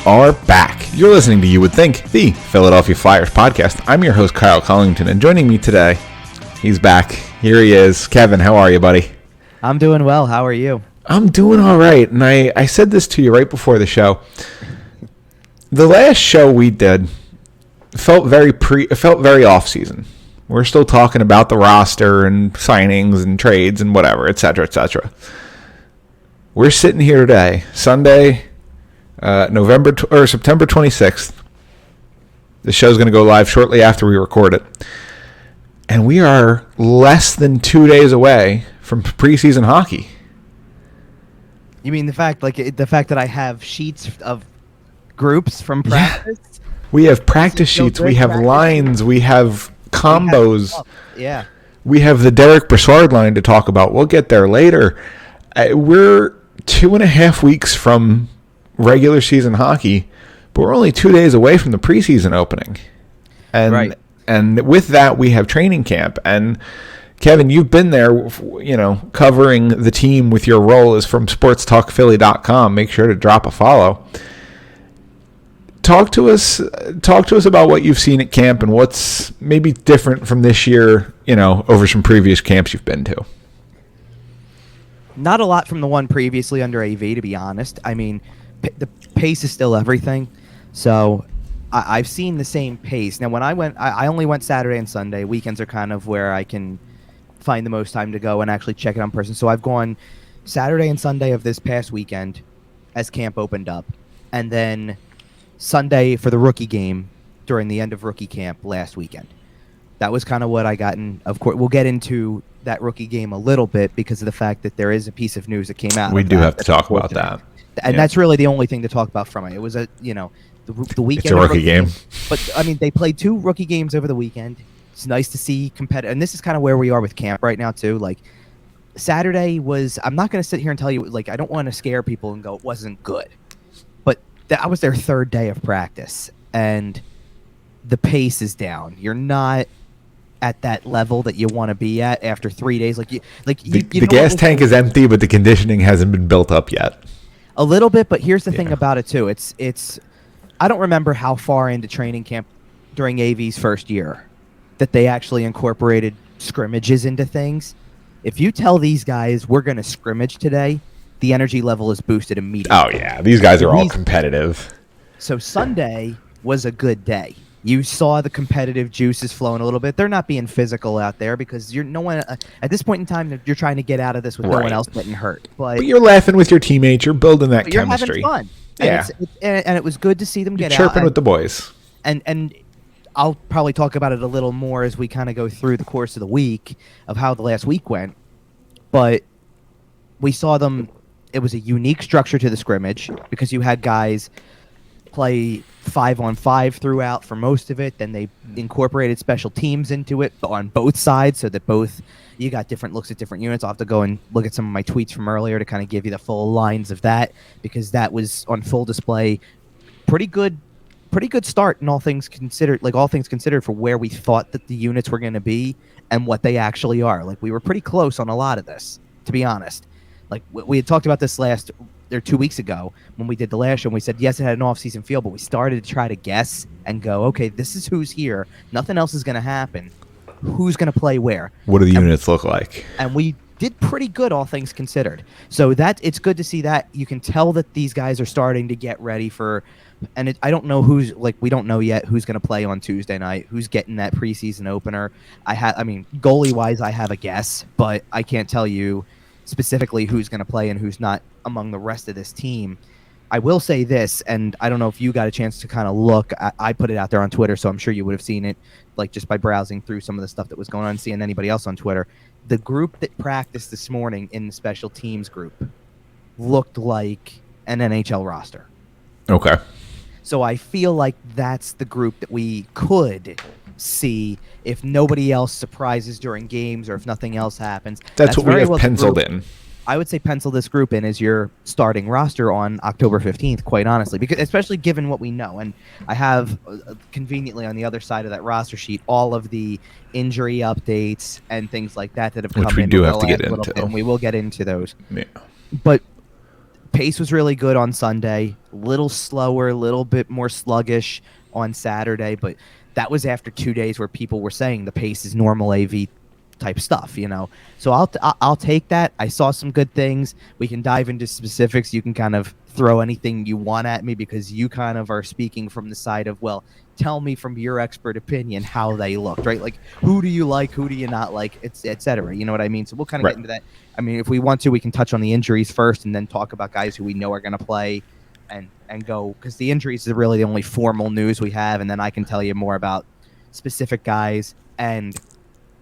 are back. You're listening to You Would Think, the Philadelphia Flyers podcast. I'm your host, Kyle Collington, and joining me today, he's back. Here he is. Kevin, how are you, buddy? I'm doing well. How are you? I'm doing all right, and I said this to you right before the show. The last show we did felt very off-season. We're still talking about the roster and signings and trades and whatever, et cetera, et cetera. We're sitting here today, Sunday, September 26th. The show's going to go live shortly after we record it. And we are less than 2 days away from preseason hockey. You mean the fact that I have sheets of groups from practice? Yeah. We have practice sheets, we have lines, we have combos. Yeah. We have the Derek Brassard line to talk about. We'll get there later. We're 2.5 weeks from regular season hockey, but we're only 2 days away from the preseason opening. And right. And with that, we have training camp. And Kevin, you've been there, covering the team with your role as from sportstalkphilly.com. Make sure to drop a follow. Talk to us about what you've seen at camp and what's maybe different from this year, over some previous camps you've been to. Not a lot from the one previously under AV, to be honest. I mean, the pace is still everything. So I've seen the same pace. Now, when I went, I only went Saturday and Sunday. Weekends are kind of where I can find the most time to go and actually check it on person. So I've gone Saturday and Sunday of this past weekend as camp opened up. And then Sunday for the rookie game during the end of rookie camp last weekend. That was kind of what I got in. Of course, we'll get into that rookie game a little bit because of the fact that there is a piece of news that came out. We do have to talk about that. And that's really the only thing to talk about from it. It was the weekend. It's a rookie game. But, I mean, they played 2 rookie games over the weekend. It's nice to see competitive. And this is kind of where we are with camp right now, too. Like, Saturday was, I'm not going to sit here and tell you, I don't want to scare people and go, it wasn't good. But that was their 3rd day of practice. And the pace is down. You're not at that level that you want to be at after 3 days. The gas tank is empty, but the conditioning hasn't been built up yet. A little bit, but here's the thing about it, too. It's I don't remember how far into training camp during AV's first year that they actually incorporated scrimmages into things. If you tell these guys we're going to scrimmage today, the energy level is boosted immediately. Oh, yeah. These guys are all competitive. So Sunday was a good day. You saw the competitive juices flowing a little bit. They're not being physical out there because you're no one at this point in time. You're trying to get out of this with no one else getting hurt. But you're laughing with your teammates. You're building that chemistry. You're having fun. Yeah, and it was good to see them get out. Chirping with the boys. And I'll probably talk about it a little more as we kind of go through the course of the week of how the last week went. But we saw them. It was a unique structure to the scrimmage because you had guys play 5-on-5 throughout for most of it. Then they incorporated special teams into it on both sides so that you got different looks at different units. I'll have to go and look at some of my tweets from earlier to kind of give you the full lines of that because that was on full display. Pretty good start in all things considered, for where we thought that the units were going to be and what they actually are. We were pretty close on a lot of this, to be honest. We had talked about this 2 weeks ago when we did the last show, and we said, yes, it had an off-season feel, but we started to try to guess and go, okay, this is who's here. Nothing else is going to happen. Who's going to play where? What do the units look like? And we did pretty good, all things considered. So it's good to see that. You can tell that these guys are starting to get ready for – and I don't know we don't know yet who's going to play on Tuesday night, who's getting that preseason opener. Goalie-wise, I have a guess, but I can't tell you specifically who's going to play and who's not among the rest of this team. I will say this, and I don't know if you got a chance to kind of look. I put it out there on Twitter, so I'm sure you would have seen it, just by browsing through some of the stuff that was going on and seeing anybody else on Twitter. The group that practiced this morning in the special teams group looked like an NHL roster. Okay. So I feel like that's the group that we could see if nobody else surprises during games or if nothing else happens. That's what we have penciled in. I would say pencil this group in as your starting roster on October 15th, quite honestly, because especially given what we know. And I have conveniently on the other side of that roster sheet all of the injury updates and things like that have come in. Which we do have to get into. And we will get into those. Yeah. But pace was really good on Sunday, a little slower, a little bit more sluggish on Saturday, but that was after 2 days where people were saying the pace is normal AV type stuff, So I'll take that. I saw some good things. We can dive into specifics. You can kind of throw anything you want at me because you kind of are speaking from the side of, well, tell me from your expert opinion how they looked, right? Like, who do you like, who do you not like, et cetera. You know what I mean? So we'll kind of get into that. I mean, if we want to, we can touch on the injuries first and then talk about guys who we know are going to play and go, because the injuries is really the only formal news we have, and then I can tell you more about specific guys and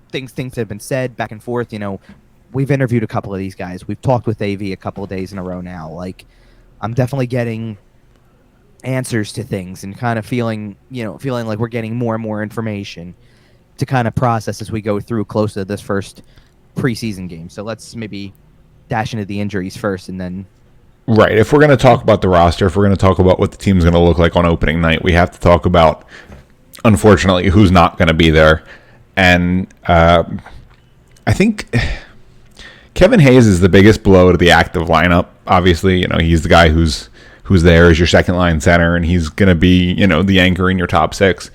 things that have been said back and forth. We've interviewed a couple of these guys. We've talked with AV a couple of days in a row now. Like, I'm definitely getting answers to things and kind of feeling like we're getting more and more information to kind of process as we go through close to this first preseason game. So let's maybe dash into the injuries first and then. Right. If we're going to talk about the roster, if we're going to talk about what the team's going to look like on opening night, we have to talk about, unfortunately, who's not going to be there. And I think Kevin Hayes is the biggest blow to the active lineup. Obviously, he's the guy who's there as your second line center, and he's going to be, the anchor in your top six.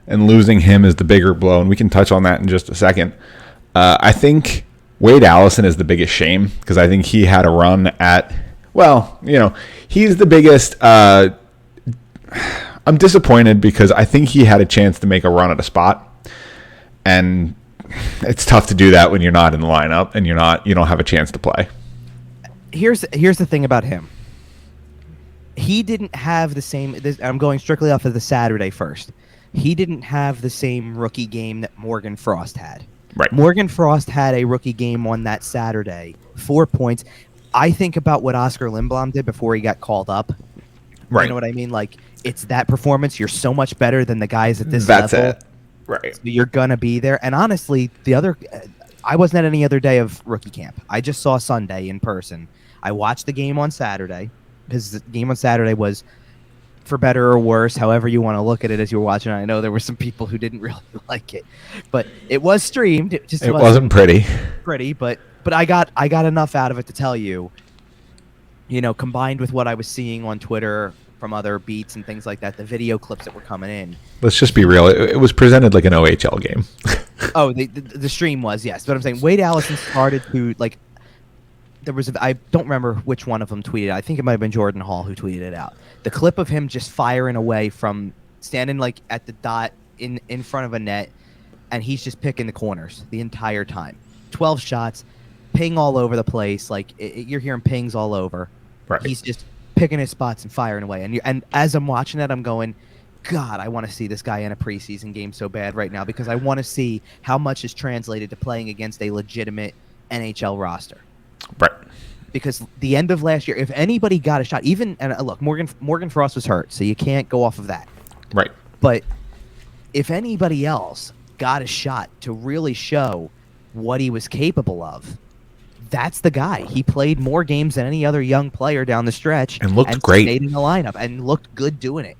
And losing him is the bigger blow, and we can touch on that in just a second. I think Wade Allison is the biggest shame because I think he had a run at, he's the biggest. I'm disappointed because I think he had a chance to make a run at a spot. And it's tough to do that when you're not in the lineup and you don't have a chance to play. Here's the thing about him. He didn't have the same. I'm going strictly off of the Saturday first. He didn't have the same rookie game that Morgan Frost had. Right. Morgan Frost had a rookie game on that Saturday, 4 points. I think about what Oscar Lindblom did before he got called up. Right. You know what I mean? Like, it's that performance. You're so much better than the guys at this level. That's it. Right. So you're going to be there. And honestly, I wasn't at any other day of rookie camp. I just saw Sunday in person. I watched the game on Saturday because the game on Saturday was, for better or worse, however you want to look at it as you were watching it. I know there were some people who didn't really like it, but it was streamed. It wasn't pretty, but I got enough out of it to tell you, combined with what I was seeing on Twitter from other beats and things like that, the video clips that were coming in. Let's just be real. It was presented like an OHL game. Oh, the stream was, yes. But I'm saying Wade Allison started to, like, I don't remember which one of them tweeted. I think it might have been Jordan Hall who tweeted it out. The clip of him just firing away from standing, like, at the dot in front of a net, and he's just picking the corners the entire time. 12 shots, ping all over the place. Like, you're hearing pings all over. Right. He's just picking his spots and firing away. And as I'm watching that, I'm going, God, I want to see this guy in a preseason game so bad right now because I want to see how much is translated to playing against a legitimate NHL roster. Right. Because the end of last year, if anybody got a shot, look, Morgan Frost was hurt, so you can't go off of that. Right. But if anybody else got a shot to really show what he was capable of, that's the guy. He played more games than any other young player down the stretch. And looked great. Stayed in the lineup and looked good doing it.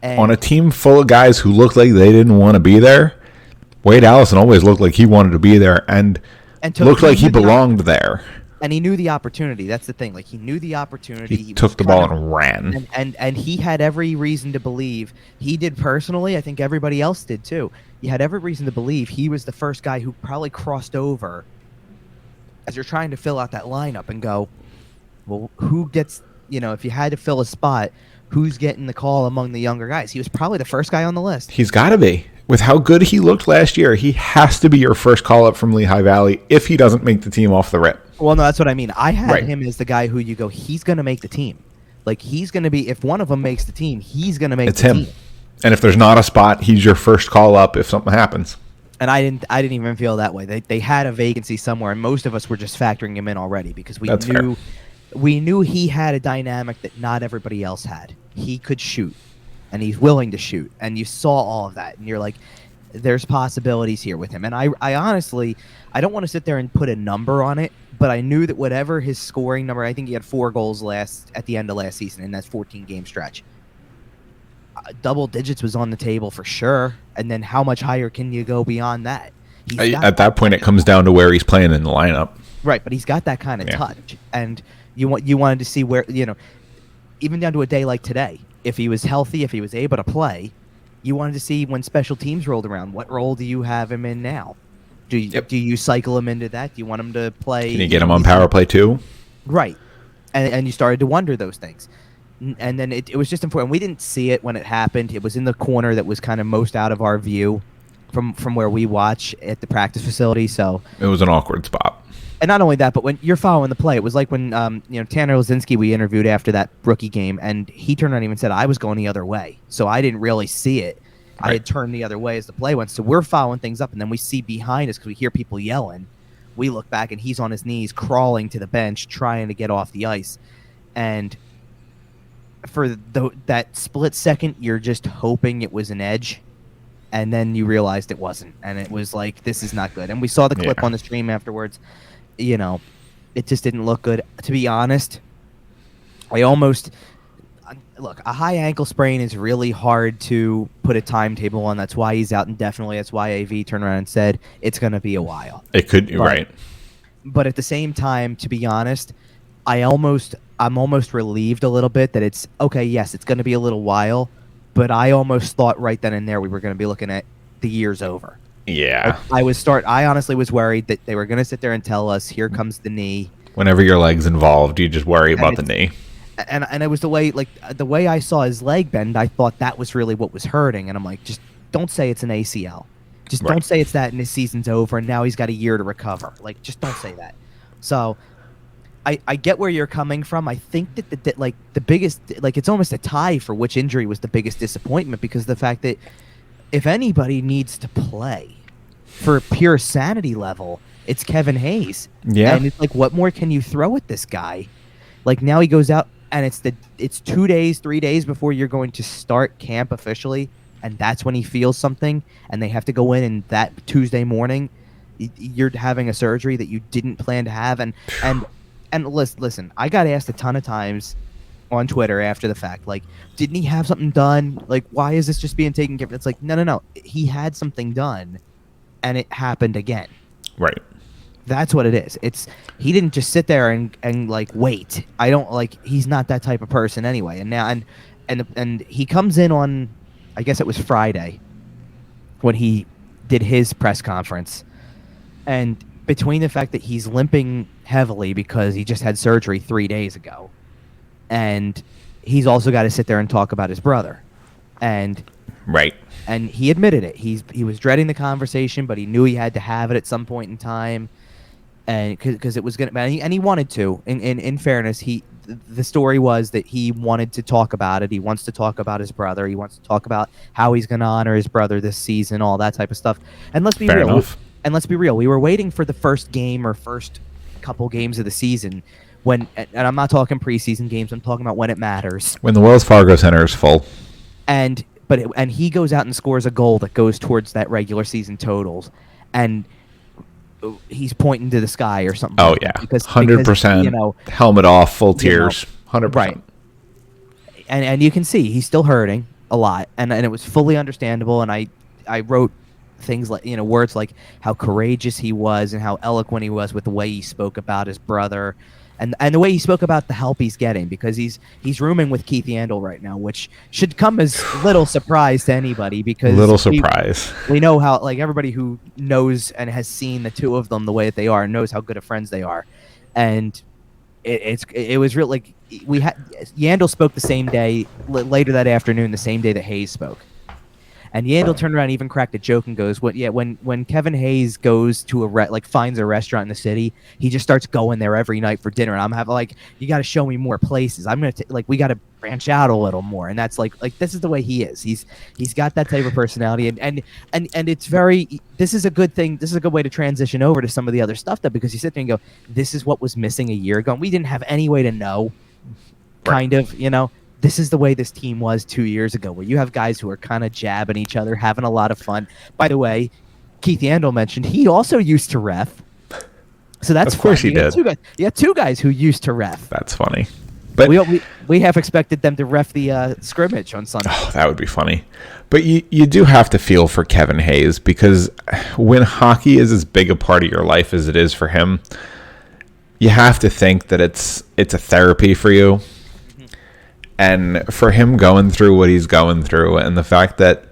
And on a team full of guys who looked like they didn't want to be there, Wade Allison always looked like he wanted to be there and looked like he belonged there. And he knew the opportunity. That's the thing. Like, he knew the opportunity. He took the ball and ran. And he had every reason to believe. He did personally. I think everybody else did too. He had every reason to believe he was the first guy who probably crossed over as you're trying to fill out that lineup and go, well, who gets, if you had to fill a spot, who's getting the call among the younger guys? He was probably the first guy on the list. He's got to be. With how good he looked last year, he has to be your first call-up from Lehigh Valley if he doesn't make the team off the rip. Well, no, that's what I mean. I had him as the guy who you go, he's going to make the team. Like, he's going to be, if one of them makes the team, he's going to make the team. It's him. And if there's not a spot, he's your first call-up if something happens. And I didn't even feel that way. They had a vacancy somewhere, and most of us were just factoring him in already because we knew he had a dynamic that not everybody else had. He could shoot, and he's willing to shoot, and you saw all of that, and you're like, there's possibilities here with him. And I honestly, I don't want to sit there and put a number on it, but I knew that whatever his scoring number, I think he had 4 goals at the end of last season in that 14-game stretch. Double digits was on the table for sure. And then how much higher can you go beyond that? At that point, it comes down to where he's playing in the lineup. Right, but he's got that kind of touch. And You wanted to see where, even down to a day like today, if he was healthy, if he was able to play, you wanted to see when special teams rolled around, what role do you have him in now? Do you cycle him into that? Do you want him to play? Can you get him on power play too? Right. And you started to wonder those things. And then it was just important. We didn't see it when it happened. It was in the corner that was kind of most out of our view from where we watch at the practice facility. So it was an awkward spot. And not only that, but when you're following the play, it was like when Tanner Lazinski we interviewed after that rookie game, and he turned around and even said, I was going the other way. So I didn't really see it. Right. I had turned the other way as the play went. So we're following things up, and then we see behind us because we hear people yelling. We look back, and he's on his knees crawling to the bench trying to get off the ice. And for that split second, you're just hoping it was an edge. And then you realized it wasn't. And it was like, this is not good. And we saw the clip on the stream afterwards. It just didn't look good. To be honest, look, a high ankle sprain is really hard to put a timetable on. That's why he's out indefinitely. That's why AV turned around and said it's going to be a while. It could be right. But at the same time, to be honest, I'm almost relieved a little bit that it's okay. Yes, it's going to be a little while, but I almost thought right then and there we were going to be looking at the year's over. Yeah. I honestly was worried that they were going to sit there and tell us, here comes the knee. Whenever your leg's involved, you just worry about the knee. And it was the way I saw his leg bend, I thought that was really what was hurting. And I'm like, just don't say it's an ACL. Just don't say it's that and his season's over and now he's got a year to recover. Like, just don't say that. So I get where you're coming from. I think that the biggest, it's almost a tie for which injury was the biggest disappointment, because the fact that if anybody needs to play for pure sanity level, it's Kevin Hayes. Yeah. And it's like, what more can you throw at this guy? Like, now he goes out and it's 3 days before you're going to start camp officially, and that's when he feels something, and they have to go in, and that Tuesday morning you're having a surgery that you didn't plan to have. And listen, I got asked a ton of times on Twitter after the fact, like, didn't he have something done? Like, why is this just being taken care of? It's like, no. He had something done, and it happened again. Right. That's what it is. He didn't just sit there and like wait. He's not that type of person anyway. And now and he comes in on, I guess it was Friday when he did his press conference, and between the fact that he's limping heavily because he just had surgery 3 days ago, and he's also got to sit there and talk about his brother, and he admitted it. He was dreading the conversation, but he knew he had to have it at some point in time, and because it was gonna, and he wanted to. In fairness, the story was that he wanted to talk about it. He wants to talk about his brother. He wants to talk about how he's going to honor his brother this season, all that type of stuff. And let's be Fair real. enough. And let's be real. We were waiting for the first game or first couple games of the season when, and I'm not talking preseason games. I'm talking about when it matters. When the Wells Fargo Center is full. And he goes out and scores a goal that goes towards that regular season totals, and he's pointing to the sky or something. Oh yeah, 100%. Helmet off, full tears, 100%. Right. And you can see he's still hurting a lot, and it was fully understandable. And I wrote things like, words like how courageous he was and how eloquent he was with the way he spoke about his brother. And the way he spoke about the help he's getting, because he's rooming with Keith Yandel right now, which should come as little surprise to anybody, because we know how, like, everybody who knows and has seen the two of them the way that they are knows how good of friends they are. And it was real. Like, Yandel spoke the same day, later that afternoon, the same day that Hayes spoke. And Yandel turned around and even cracked a joke and goes, when Kevin Hayes goes to finds a restaurant in the city, he just starts going there every night for dinner. And I'm having you got to show me more places. I'm going to we got to branch out a little more. And that's like this is the way he is. He's got that type of personality. And it's this is a good thing. This is a good way to transition over to some of the other stuff, though, because you sit there and go, this is what was missing a year ago. And we didn't have any way to know, kind of, This is the way this team was 2 years ago, where you have guys who are kind of jabbing each other, having a lot of fun. By the way, Keith Yandel mentioned he also used to ref. So that's of course funny. He did. You had two guys who used to ref. That's funny. But we have expected them to ref the scrimmage on Sunday. Oh, that would be funny. But you do have to feel for Kevin Hayes, because when hockey is as big a part of your life as it is for him, you have to think that it's a therapy for you. And for him going through what he's going through, and the fact that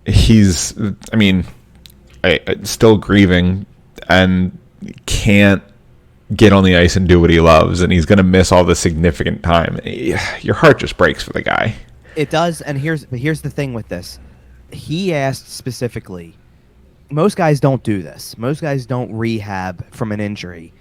he's, still grieving and can't get on the ice and do what he loves, and he's going to miss all the significant time. Your heart just breaks for the guy. It does, and here's the thing with this. He asked specifically, most guys don't do this. Most guys don't rehab from an injury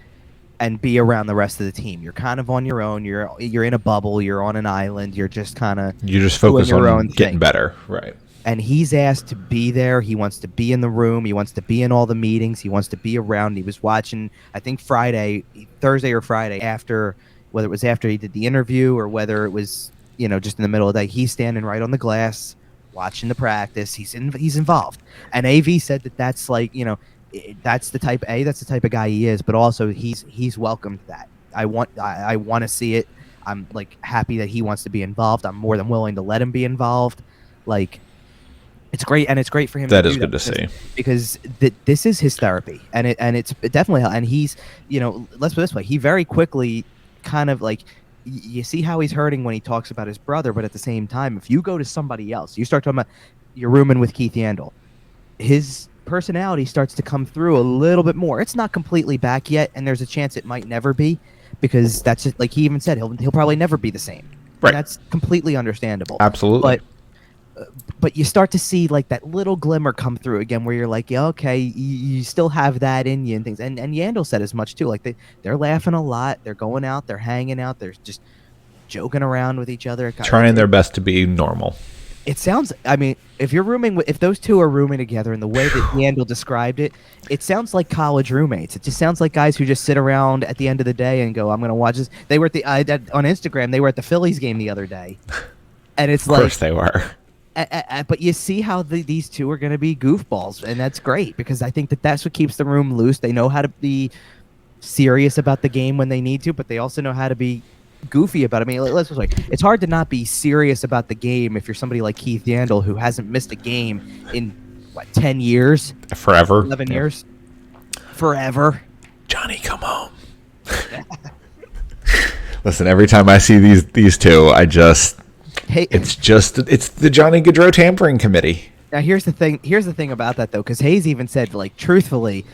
and be around the rest of the team. You're kind of on your own. You're in a bubble. You're on an island. You're just focus on getting better, right? And he's asked to be there. He wants to be in the room. He wants to be in all the meetings. He wants to be around. He was watching, I think Thursday or Friday, whether it was after he did the interview or whether it was just in the middle of the day. He's standing right on the glass, watching the practice. He's involved. And AV said that's like that's the type of guy he is, but also he's welcomed that. I want to see it. I'm like happy that he wants to be involved. I'm more than willing to let him be involved. Like, it's great, and it's great for him. That is good to see, because this is his therapy, and it's definitely, and he's let's put it this way, he very quickly kind of like, you see how he's hurting when he talks about his brother, but at the same time, if you go to somebody else, you start talking about you're rooming with Keith Yandel, his personality starts to come through a little bit more. It's not completely back yet, and there's a chance it might never be, because that's just, like he even said, he'll probably never be the same. Right. And that's completely understandable. Absolutely. But you start to see like that little glimmer come through again, where you're like, yeah, okay, you still have that in you and things. And Yandel said as much too. Like they're laughing a lot. They're going out. They're hanging out. They're just joking around with each other, trying their best to be normal. It sounds, if those two are rooming together, and the way that Yandel described it, it sounds like college roommates. It just sounds like guys who just sit around at the end of the day and go, I'm going to watch this. They were on Instagram, they were at the Phillies game the other day. And it's like, of course they were. But you see how these two are going to be goofballs, and that's great, because I think that's what keeps the room loose. They know how to be serious about the game when they need to, but they also know how to be goofy about it. Let's just like, it's hard to not be serious about the game if you're somebody like Keith Yandel, who hasn't missed a game in 10 years, forever, 11 years, forever. Johnny, come home. Listen, every time I see these two, I just. Hey, it's the Johnny Gaudreau tampering committee. Now here's the thing about that though, because Hayes even said, like, truthfully,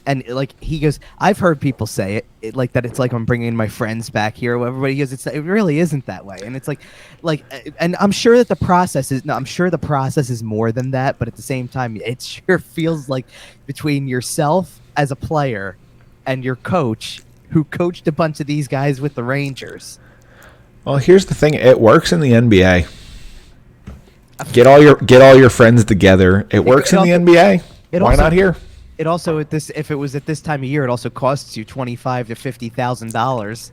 and like he goes, I've heard people say it like that. It's like I'm bringing my friends back here. Everybody goes, it really isn't that way. And it's like, and I'm sure that the process is more than that. But at the same time, it sure feels like between yourself as a player and your coach, who coached a bunch of these guys with the Rangers. Well, here's the thing. It works in the NBA. Get all your friends together. It works in the NBA. Why not here? It also, if it was at this time of year, it also costs you $25,000 to $50,000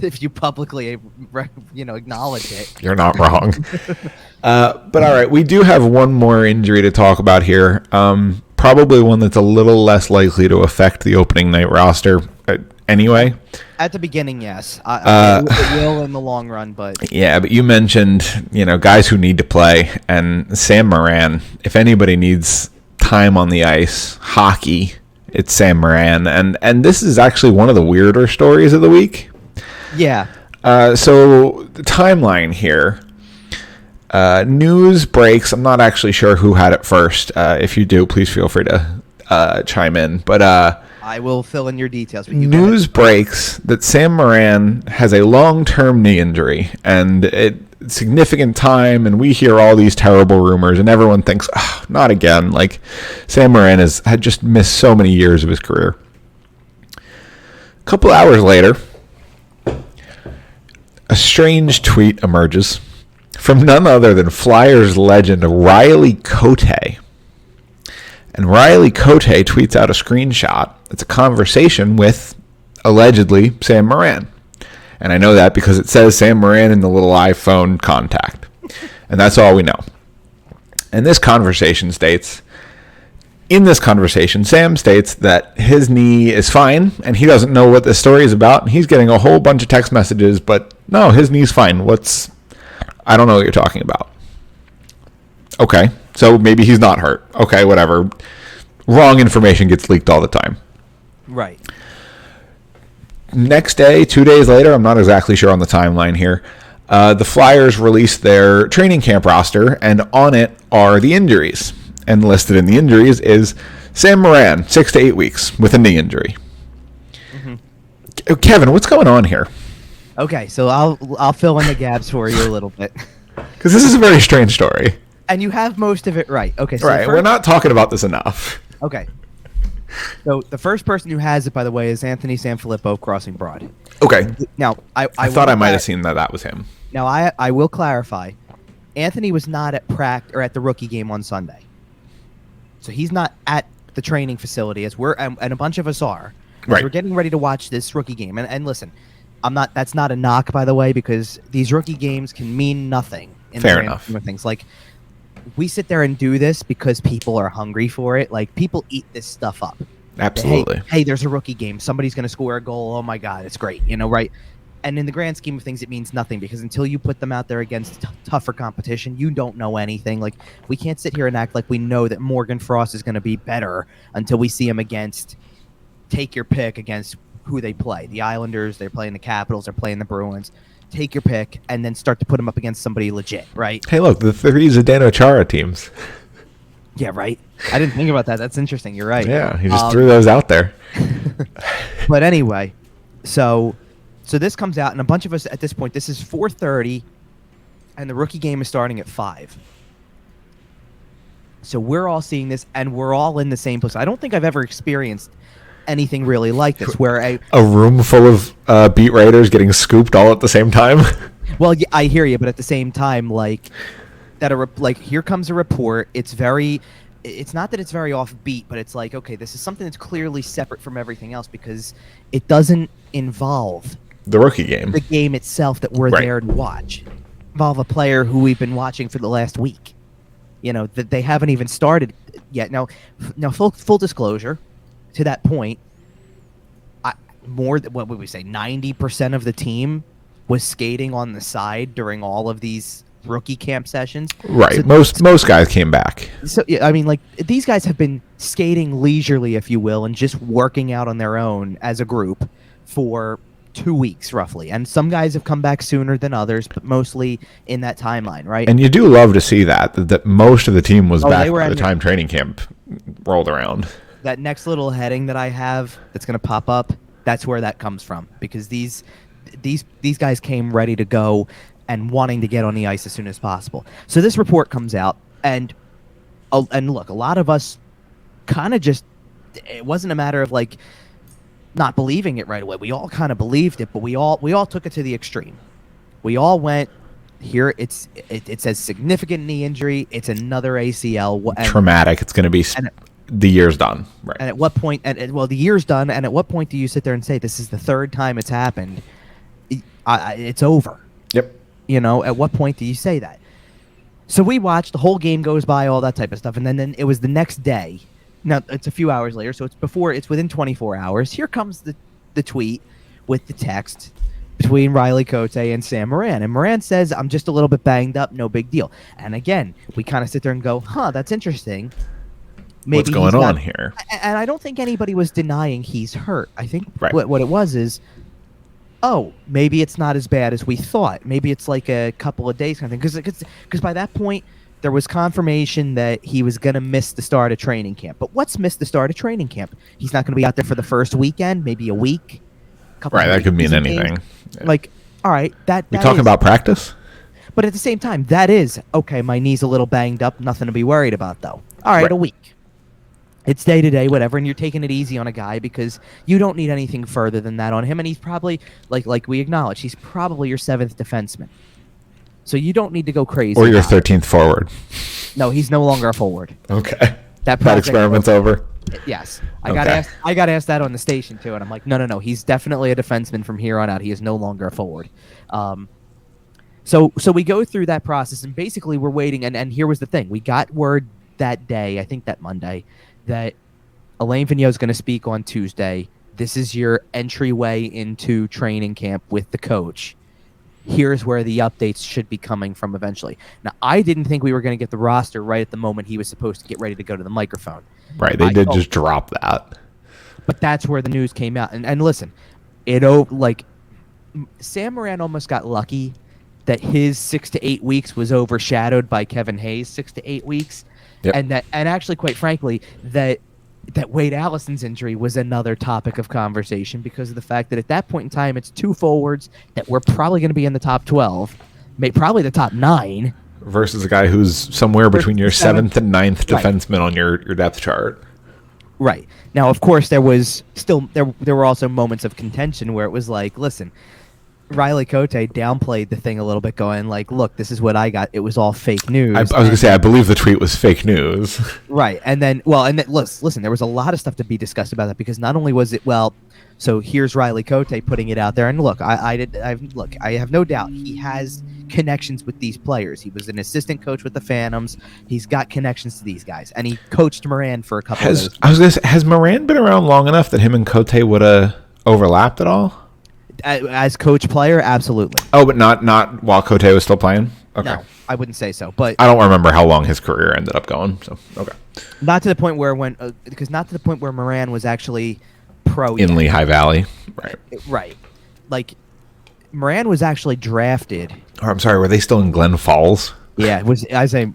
if you publicly, acknowledge it. You're not wrong. But all right, we do have one more injury to talk about here. Probably one that's a little less likely to affect the opening night roster. Anyway, at the beginning, yes, it will in the long run, but yeah. But you mentioned, guys who need to play, and Sam Moran. If anybody needs time on the ice, hockey, it's Sam Moran, and this is actually one of the weirder stories of the week. Yeah. So the timeline here. News breaks. I'm not actually sure who had it first. If you do, please feel free to chime in. But I will fill in your details. But news breaks that Sam Moran has a long-term knee injury, and significant time, and we hear all these terrible rumors, and everyone thinks, not again. Like, Sam Moran had just missed so many years of his career. A couple hours later, a strange tweet emerges from none other than Flyers legend Riley Cote. And Riley Cote tweets out a screenshot. It's a conversation with, allegedly, Sam Moran. And I know that because it says Sam Moran in the little iPhone contact. And that's all we know. And this conversation states, Sam states that his knee is fine, and he doesn't know what this story is about. He's getting a whole bunch of text messages, but no, his knee's fine. I don't know what you're talking about. Okay, so maybe he's not hurt. Okay, whatever. Wrong information gets leaked all the time. Right. next day, 2 days later, I'm not exactly sure on the timeline here, the Flyers released their training camp roster, and on it are the injuries. And listed in the injuries is Sam Moran, 6 to 8 weeks with a knee injury. Mm-hmm. Kevin, what's going on here? Okay, so I'll fill in the gaps for you a little bit. Because this is a very strange story. And you have most of it right. Okay, so right, we're not talking about this enough. Okay. So the first person who has it, by the way, is Anthony Sanfilippo crossing Broad. Okay. Now, I thought I might have seen that was him. Now, I will clarify. Anthony was not at at the rookie game on Sunday. So he's not at the training facility as and a bunch of us are. Right. We're getting ready to watch this rookie game. And listen, that's not a knock, by the way, because these rookie games can mean nothing in Fair the enough. scheme of things. Like, we sit there and do this because people are hungry for it. Like, people eat this stuff up. Absolutely. Hey, there's a rookie game. Somebody's going to score a goal. Oh, my God, it's great. Right? And in the grand scheme of things, it means nothing because until you put them out there against tougher competition, you don't know anything. Like, we can't sit here and act like we know that Morgan Frost is going to be better until we see him against, take your pick, against who they play. The Islanders, they're playing the Capitals, they're playing the Bruins. Take your pick and then start to put him up against somebody legit, right? Hey, look, the three Zdeno Chara teams. Yeah, right. I didn't think about that. That's interesting. You're right. Yeah, he just threw those out there. But anyway, so this comes out, and a bunch of us at this point, this is 4:30, and the rookie game is starting at 5. So we're all seeing this, and we're all in the same place. I don't think I've ever experienced anything really like this, where a room full of beat writers getting scooped all at the same time. Well, yeah, I hear you, but at the same time, like here comes a report. It's not that it's very offbeat, but it's like, okay, this is something that's clearly separate from everything else because it doesn't involve the rookie game, the game itself that we're there to watch. Involve a player who we've been watching for the last week. That they haven't even started yet. Now, full disclosure. To that point, more than what would we say? 90% of the team was skating on the side during all of these rookie camp sessions. Right. So, most guys came back. So yeah, I mean, like these guys have been skating leisurely, if you will, and just working out on their own as a group for 2 weeks roughly. And some guys have come back sooner than others, but mostly in that timeline, right? And you do love to see that most of the team was back by the time training camp rolled around. That next little heading that I have that's going to pop up, that's where that comes from because these guys came ready to go and wanting to get on the ice as soon as possible. So this report comes out and look, a lot of us kind of just, it wasn't a matter of like not believing it right away. We all kind of believed it, but we all took it to the extreme. We all went here. It says significant knee injury. It's another ACL. Traumatic. It's going to be. The year's done. Right. And at what point? The year's done. And at what point do you sit there and say this is the third time it's happened? It's over. Yep. At what point do you say that? So we watched. The whole game goes by, all that type of stuff, and then it was the next day. Now it's a few hours later, so it's within 24 hours. Here comes the tweet with the text between Riley Cote and Sam Moran, and Moran says, "I'm just a little bit banged up, no big deal." And again, we kind of sit there and go, "Huh, that's interesting." Maybe what's going on here? And I don't think anybody was denying he's hurt. I think right. what it was is, maybe it's not as bad as we thought. Maybe it's like a couple of days kind of thing. Because by that point, there was confirmation that he was going to miss the start of training camp. But what's missed the start of training camp? He's not going to be out there for the first weekend, maybe a week. Right, that could mean anything. Yeah. Like, all right, we talking about practice? But at the same time, that is, okay, my knee's a little banged up, nothing to be worried about, though. All right. A week. It's day-to-day, whatever, and you're taking it easy on a guy because you don't need anything further than that on him, and he's probably, like we acknowledge, he's probably your 7th defenseman. So you don't need to go crazy. Or your 13th forward. No, he's no longer a forward. Okay. That experiment's over? Yes. I got asked that on the station, too, and I'm like, no, he's definitely a defenseman from here on out. He is no longer a forward. So we go through that process, and basically we're waiting, and here was the thing. We got word that day, I think that Monday, that Alain Vigneault is going to speak on Tuesday. This is your entryway into training camp with the coach. Here's where the updates should be coming from eventually. Now, I didn't think we were going to get the roster right at the moment he was supposed to get ready to go to the microphone. Right, they did just drop that. But that's where the news came out. And listen, like Sam Moran almost got lucky that his 6 to 8 weeks was overshadowed by Kevin Hayes' 6 to 8 weeks, Yep. and actually, quite frankly, that Wade Allison's injury was another topic of conversation because of the fact that at that point in time, it's two forwards that were probably going to be in the top 12, probably the top 9. Versus a guy who's somewhere between your seventh and ninth Right. defenseman on your depth chart. Right. Now, of course, there were also moments of contention where it was like, listen, Riley Cote downplayed the thing a little bit, going like, look, this is what I got. It was all fake news. I was going to say, I believe the tweet was fake news. Right. And then listen, there was a lot of stuff to be discussed about that because not only was it, so here's Riley Cote putting it out there. And look, I have no doubt he has connections with these players. He was an assistant coach with the Phantoms. He's got connections to these guys. And he coached Moran for a couple of those. Has Moran been around long enough that him and Cote would have overlapped at all? As coach player, absolutely. Oh, but not while Cote was still playing? Okay. No, I wouldn't say so. But I don't remember how long his career ended up going. So, okay. not to the point where Moran was actually pro In yet. Lehigh Valley. Right. Right. Like, Moran was actually drafted. Or, I'm sorry, were they still in Glen Falls? Yeah,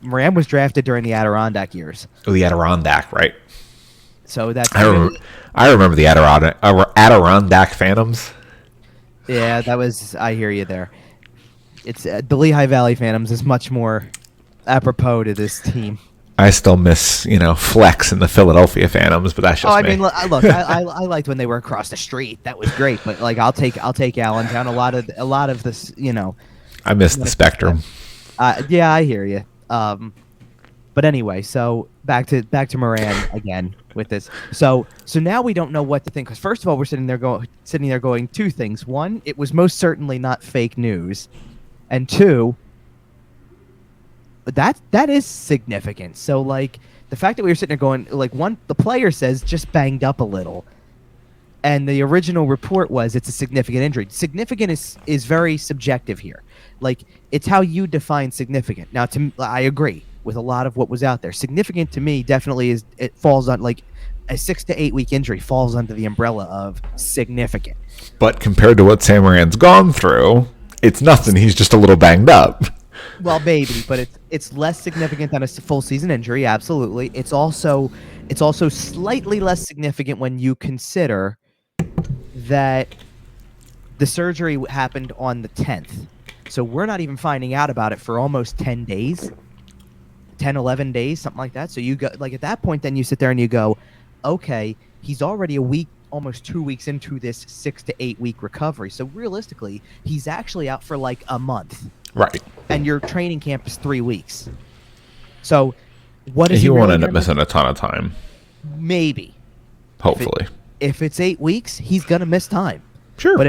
Moran was drafted during the Adirondack years. Oh, the Adirondack, right. So that's I remember the Adirondack Phantoms. Yeah, that was. I hear you there. It's the Lehigh Valley Phantoms is much more apropos to this team. I still miss, Flex and the Philadelphia Phantoms, but that's just me. Look, I liked when they were across the street. That was great. But like, I'll take Allentown. A lot of this, I miss the Spectrum. Yeah, I hear you. But anyway, so back to Moran again with this. So now we don't know what to think because first of all, we're sitting there going two things. One, it was most certainly not fake news, and two, that is significant. So like the fact that we were sitting there going like the player says just banged up a little, and the original report was it's a significant injury. Significant is very subjective here. Like it's how you define significant. Now, I agree with a lot of what was out there. Significant to me definitely it falls on like a 6 to 8 week injury falls under the umbrella of significant. But compared to what Sam Moran's gone through, it's nothing. He's just a little banged up. Well, maybe, but it's less significant than a full season injury. Absolutely. It's also slightly less significant when you consider that the surgery happened on the 10th. So we're not even finding out about it for almost 10 days. 10, 11 days, something like that. So you go like at that point, then you sit there and you go, okay, he's already a week, almost 2 weeks into this 6 to 8 week recovery. So realistically, he's actually out for like a month. Right. And your training camp is 3 weeks. So what is he won't really end up missing a ton of time. Maybe. Hopefully. If it's 8 weeks, he's gonna miss time. Sure. But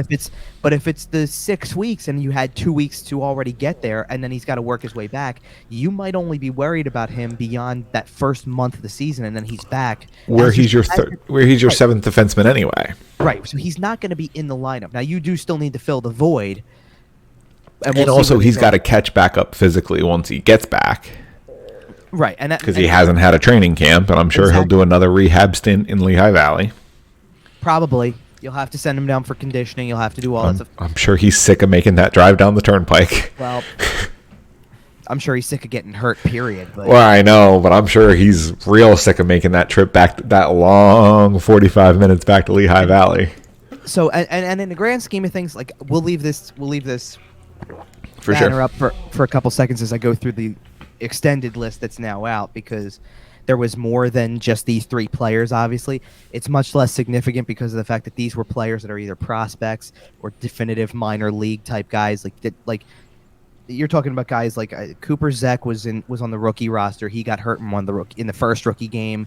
if it's the 6 weeks and you had 2 weeks to already get there and then he's got to work his way back, you might only be worried about him beyond that first month of the season and then he's back. Where he's your seventh defenseman anyway. Right. So he's not going to be in the lineup. Now you do still need to fill the void. And also he's got to catch back up physically once he gets back. Right. And because he hasn't had a training camp, and I'm sure he'll do another rehab stint in Lehigh Valley. Probably. You'll have to send him down for conditioning. You'll have to do all that stuff. I'm sure he's sick of making that drive down the turnpike. Well, I'm sure he's sick of getting hurt, period. But. Well, I know, but I'm sure he's real sick of making that trip back, that long 45 minutes back to Lehigh Valley. So, and in the grand scheme of things, like we'll leave this for banner sure up for a couple seconds as I go through the extended list that's now out because there was more than just these 3 players, obviously. It's much less significant because of the fact that these were players that are either prospects or definitive minor league type guys. Like you're talking about guys like Cooper Zek was on the rookie roster. He got hurt in the first rookie game.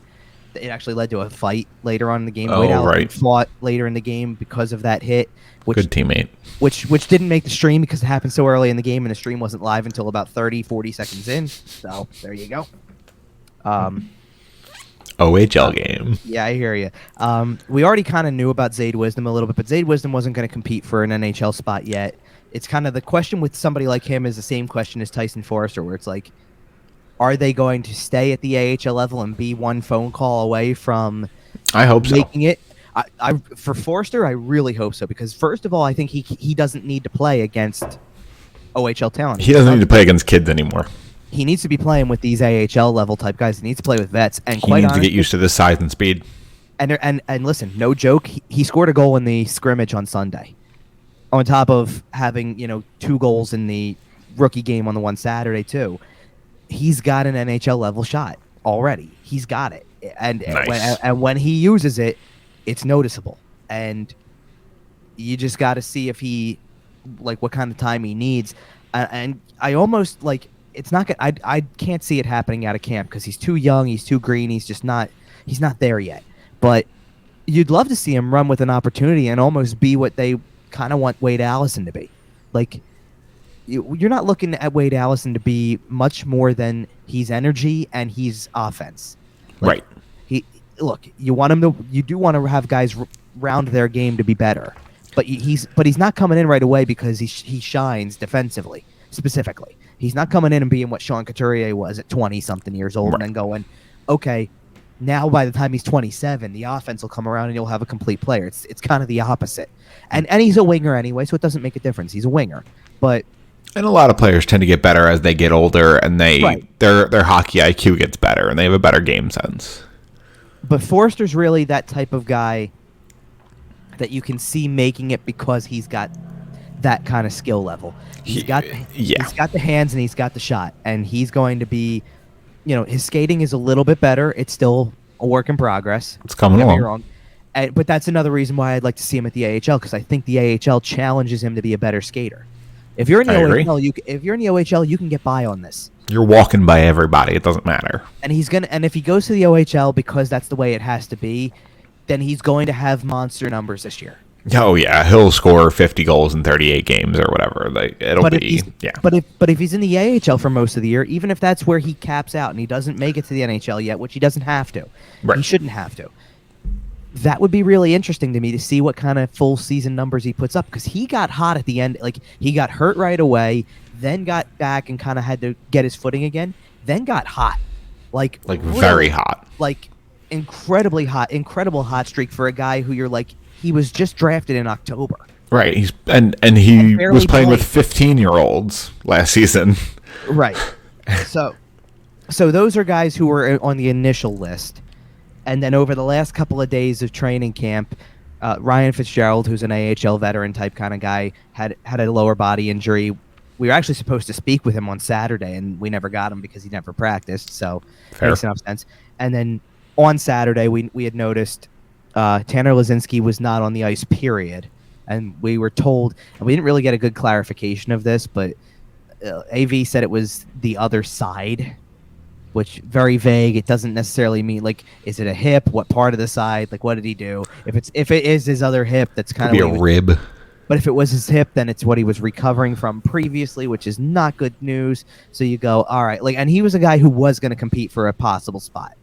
It actually led to a fight later on in the game. Oh, Wade Allison right. fought later in the game because of that hit. Good teammate. Which didn't make the stream because it happened so early in the game and the stream wasn't live until about 30, 40 seconds in. So there you go. OHL game. Yeah, I hear you. We already kind of knew about Zayd Wisdom a little bit, but Zayd Wisdom wasn't going to compete for an NHL spot yet. It's kind of the question with somebody like him is the same question as Tyson Forrester, where it's like, are they going to stay at the AHL level and be one phone call away from I hope so. making it? For Forster, I really hope so, because first of all, I think he doesn't need to play against OHL talent. He doesn't need to play against kids anymore. He needs to be playing with these AHL level type guys. He needs to play with vets, and he needs to get used to the size and speed. And listen, no joke, he scored a goal in the scrimmage on Sunday, on top of having 2 goals in the rookie game on the one Saturday too. He's got an NHL level shot already. He's got it, and nice. when he uses it, it's noticeable. And you just got to see if he what kind of time he needs. And I almost it's not good. I can't see it happening out of camp because he's too young, he's too green, he's not there yet. But you'd love to see him run with an opportunity and almost be what they kind of want Wade Allison to be. You're not looking at Wade Allison to be much more than he's energy and he's offense. Right. You do want to have guys round their game to be better, but he's not coming in right away because he shines defensively specifically. He's not coming in and being what Sean Couturier was at 20-something years old, right, and then going, okay, now by the time he's 27, the offense will come around and you'll have a complete player. It's kind of the opposite. And he's a winger anyway, so it doesn't make a difference. He's a winger. And a lot of players tend to get better as they get older, and their hockey IQ gets better, and they have a better game sense. But Forster's really that type of guy that you can see making it because he's got that kind of skill level. He's got the hands and he's got the shot, and he's going to be, his skating is a little bit better. It's still a work in progress. It's coming along. Wrong. But that's another reason why I'd like to see him at the AHL, because I think the AHL challenges him to be a better skater. If you're in the OHL, you can get by on this. You're walking by everybody. It doesn't matter. And if he goes to the OHL because that's the way it has to be, then he's going to have monster numbers this year. Oh yeah, he'll score 50 goals in 38 games or whatever. But if he's in the AHL for most of the year, even if that's where he caps out and he doesn't make it to the NHL yet, which he doesn't have to, right, he shouldn't have to. That would be really interesting to me to see what kind of full season numbers he puts up, because he got hot at the end. He got hurt right away, then got back and kind of had to get his footing again, then got hot. Really, very hot. Incredibly hot, incredible hot streak for a guy who you're he was just drafted in October. Right. He was playing with 15-year-olds last season. Right. So those are guys who were on the initial list. And then over the last couple of days of training camp, Ryan Fitzgerald, who's an AHL veteran type kind of guy, had a lower body injury. We were actually supposed to speak with him on Saturday, and we never got him because he never practiced. So fair. Makes enough sense. And then on Saturday, we had noticed Tanner Lazinski was not on the ice, period. And we were told, and we didn't really get a good clarification of this, but AV said it was the other side, which very vague. It doesn't necessarily mean is it a hip? What part of the side? What did he do? If it is his other hip, that's kind of a rib. But if it was his hip, then it's what he was recovering from previously, which is not good news. So you go, all right, and he was a guy who was going to compete for a possible spot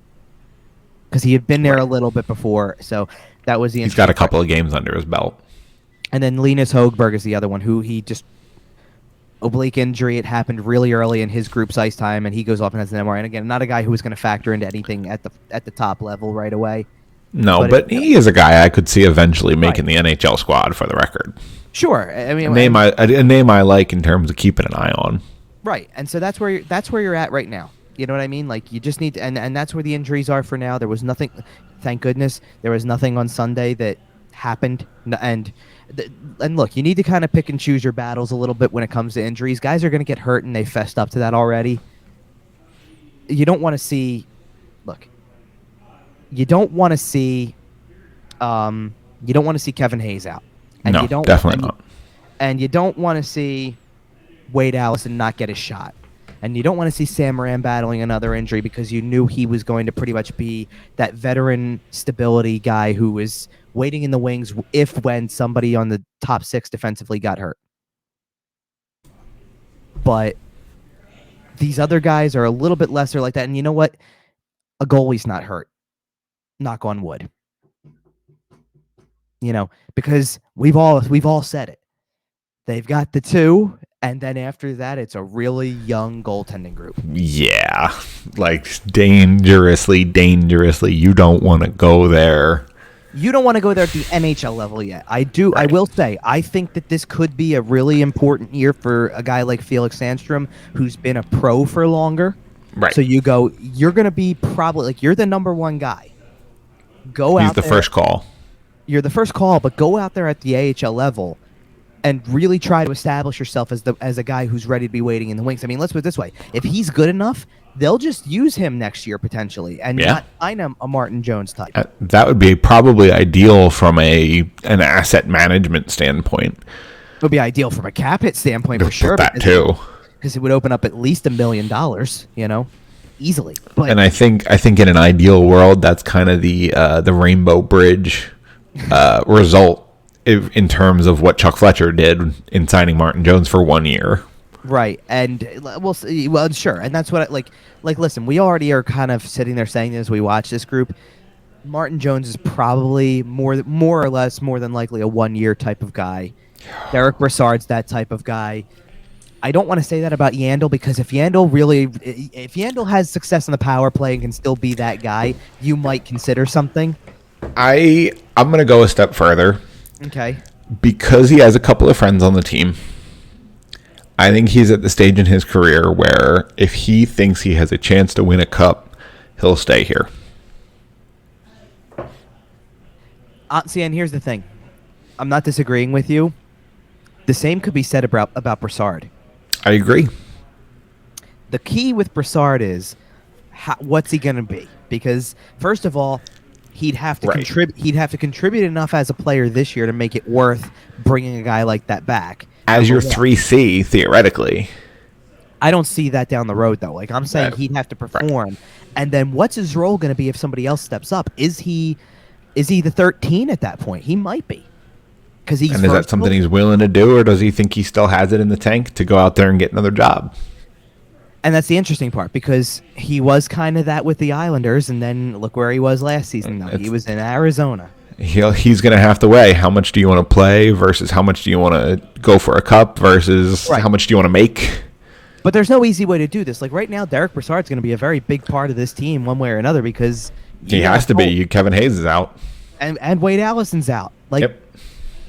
because he had been there a little bit before. So that was the. He's got a couple of games under his belt. And then Linus Högberg is the other one who he just. Oblique injury. It happened really early in his group's ice time, and he goes off and has an MRI. And again, not a guy who was going to factor into anything at the top level right away. No, but he is a guy I could see eventually making the NHL squad, for the record. Sure, I mean a name I like in terms of keeping an eye on. Right, and so that's where you're at right now. You know what I mean? You just need to, and that's where the injuries are for now. There was nothing, thank goodness, there was nothing on Sunday that happened, and look, you need to kind of pick and choose your battles a little bit when it comes to injuries. Guys are going to get hurt, and they fessed up to that already. You don't want to see Kevin Hayes out. And no, definitely not. And you don't want to see Wade Allison not get a shot. And you don't want to see Sam Moran battling another injury because you knew he was going to pretty much be that veteran stability guy who was waiting in the wings when somebody on the top 6 defensively got hurt. But these other guys are a little bit lesser like that. And you know what? A goalie's not hurt. Knock on wood. Because we've all said it. They've got the 2, and then after that, it's a really young goaltending group. Yeah, dangerously, you don't want to go there. You don't want to go there at the NHL level yet. I do. Right. I will say, I think that this could be a really important year for a guy like Felix Sandstrom, who's been a pro for longer. Right. So you're going to be probably like you're the number one guy. He's the first call. You're the first call, but go out there at the AHL level and really try to establish yourself as a guy who's ready to be waiting in the wings. I mean, let's put it this way: if he's good enough, they'll just use him next year potentially, and not sign him a Martin Jones type. That would be probably ideal from an asset management standpoint. It would be ideal from a cap hit standpoint for sure. That too, because it would open up at least $1 million, easily. But and I think in an ideal world, that's kind of the Rainbow Bridge result in terms of what Chuck Fletcher did in signing Martin Jones for 1 year. Right, and we'll see. Well, sure, and that's what listen, we already are kind of sitting there saying as we watch this group. Martin Jones is probably more or less more than likely a 1 year type of guy. Derek Brassard's that type of guy. I don't want to say that about Yandel because if Yandel has success in the power play and can still be that guy, you might consider something. I'm going to go a step further. Okay. Because he has a couple of friends on the team, I think he's at the stage in his career where if he thinks he has a chance to win a cup, he'll stay here. See, and here's the thing. I'm not disagreeing with you. The same could be said about Brassard. I agree. The key with Brassard is what's he going to be? Because first of all, he'd have to contribute. He'd have to contribute enough as a player this year to make it worth bringing a guy like that back as your 3C theoretically. I don't see that down the road though. Like I'm saying, he'd have to perform, and then what's his role going to be if somebody else steps up? Is he the 13 at that point? He might be. And is that something he's willing to do, or does he think he still has it in the tank to go out there and get another job? And that's the interesting part, because he was kind of that with the Islanders, and then look where he was last season. He was in Arizona. He's going to have to weigh how much do you want to play versus how much do you want to go for a cup versus how much do you want to make. But there's no easy way to do this. Like right now, Derek Brassard's going to be a very big part of this team one way or another because he has to be. Kevin Hayes is out, and Wade Allison's out.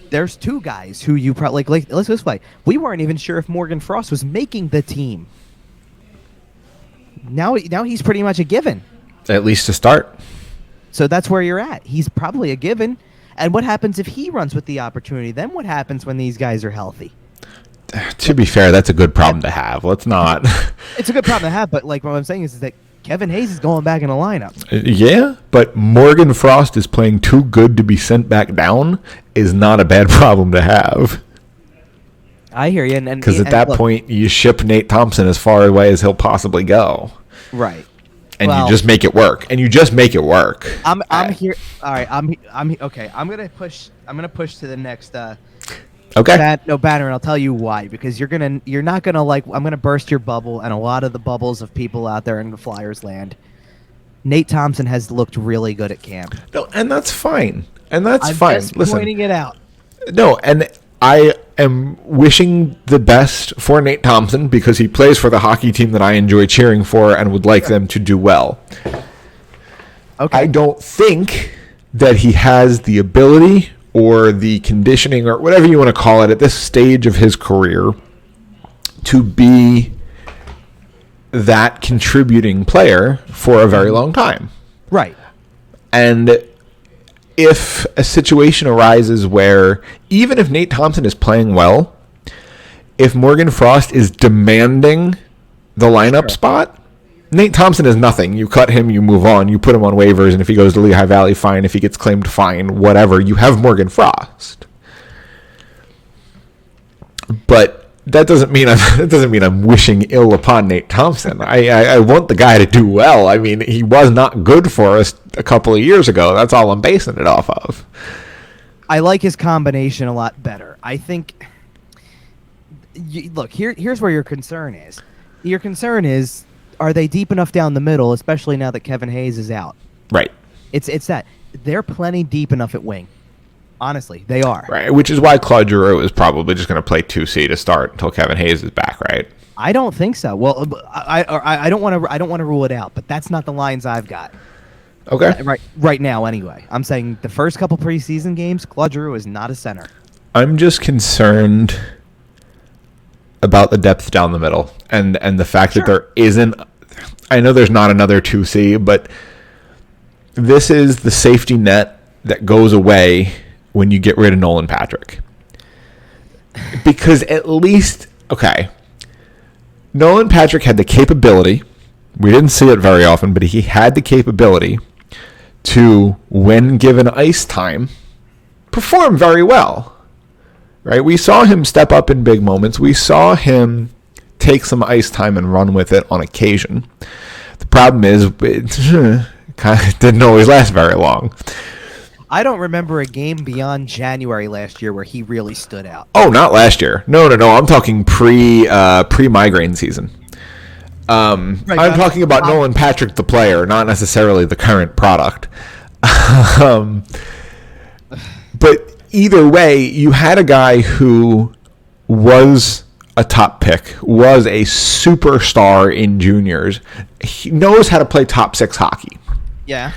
There's two guys who you probably like. Let's go this way. We weren't even sure if Morgan Frost was making the team. Now he's pretty much a given. At least to start. So that's where you're at. He's probably a given. And what happens if he runs with the opportunity? Then what happens when these guys are healthy? To be fair, that's a good problem to have. Let's not. It's a good problem to have, but like what I'm saying is that Kevin Hayes is going back in the lineup. Yeah, but Morgan Frost is playing too good to be sent back down is not a bad problem to have. I hear you. Because at that point, you ship Nate Thompson as far away as he'll possibly go. Right. And you just make it work. I'm here. All right. I'm okay. I'm gonna push to the next. Okay. Banner, and I'll tell you why. Because you're not gonna like. I'm gonna burst your bubble, and a lot of the bubbles of people out there in the Flyers land. Nate Thompson has looked really good at camp. No, and that's fine. I'm just pointing it out. No, and I am wishing the best for Nate Thompson because he plays for the hockey team that I enjoy cheering for and would like them to do well. Okay. I don't think that he has the ability or the conditioning or whatever you want to call it at this stage of his career to be that contributing player for a very long time. Right. And if a situation arises where even if Nate Thompson is playing well, if Morgan Frost is demanding the lineup spot, Nate Thompson is nothing. You cut him, you move on, you put him on waivers, and if he goes to Lehigh Valley, fine. If he gets claimed, fine. Whatever. You have Morgan Frost. But that doesn't mean I'm wishing ill upon Nate Thompson. I want the guy to do well. I mean, he was not good for us a couple of years ago. That's all I'm basing it off of. I like his combination a lot better. I think. Look, here's where your concern is. Your concern is, are they deep enough down the middle, especially now that Kevin Hayes is out? Right. It's that they're plenty deep enough at wing. Honestly, they are. Right, which is why Claude Giroux is probably just going to play 2C to start until Kevin Hayes is back, right? I don't think so. Well, I don't want to rule it out, but that's not the lines I've got. Okay. Right now, anyway. I'm saying the first couple preseason games, Claude Giroux is not a center. I'm just concerned about the depth down the middle and the fact that there isn't. I know there's not another 2C, but this is the safety net that goes away when you get rid of Nolan Patrick. Because at least, okay, Nolan Patrick had the capability. We didn't see it very often, but he had the capability to, when given ice time, perform very well. Right? We saw him step up in big moments. We saw him take some ice time and run with it on occasion. The problem is it kind of didn't always last very long. I don't remember a game beyond January last year where he really stood out. Oh, not last year. No. I'm talking pre-migraine season. I'm talking about Nolan Patrick, the player, not necessarily the current product. But either way, you had a guy who was a top pick, was a superstar in juniors. He knows how to play top six hockey. Yeah.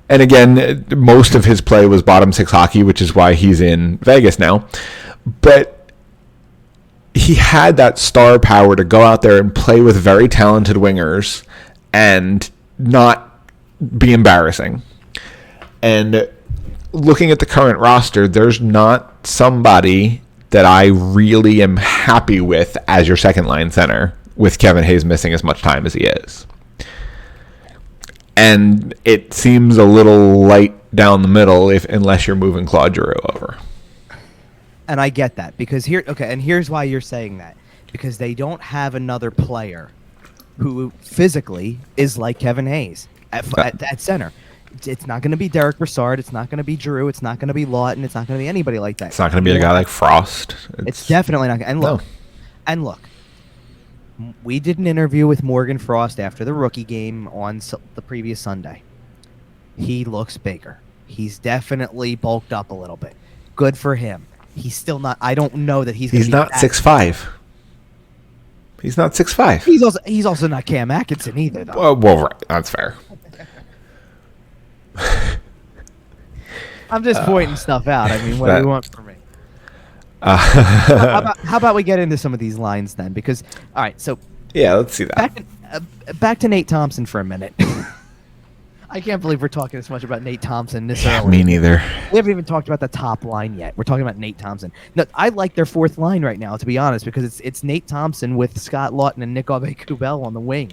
And again, most of his play was bottom six hockey, which is why he's in Vegas now. But he had that star power to go out there and play with very talented wingers and not be embarrassing. And looking at the current roster, there's not somebody that I really am happy with as your second line center, with Kevin Hayes missing as much time as he is. And it seems a little light down the middle unless you're moving Claude Giroux over. And I get that because here's why you're saying that. Because they don't have another player who physically is like Kevin Hayes at center. It's not going to be Derek Brassard. It's not going to be Giroux. It's not going to be Lawton. It's not going to be anybody like that. It's not going to be a guy like Frost. It's definitely not. And look, we did an interview with Morgan Frost after the rookie game on the previous Sunday. He looks bigger. He's definitely bulked up a little bit. Good for him. He's still not. I don't know that he's. He's not 6'5". He's not 6'5". He's also not Cam Atkinson either, though. Well, right. That's fair. I'm just pointing stuff out. I mean, what do you want from me? How about we get into some of these lines then? Because, all right, so yeah, let's see that. Back to Nate Thompson for a minute. I can't believe we're talking this much about Nate Thompson this early. Me neither. We haven't even talked about the top line yet. We're talking about Nate Thompson. No, I like their fourth line right now, to be honest, because it's Nate Thompson with Scott Lawton and Nick Aube-Kubel on the wing.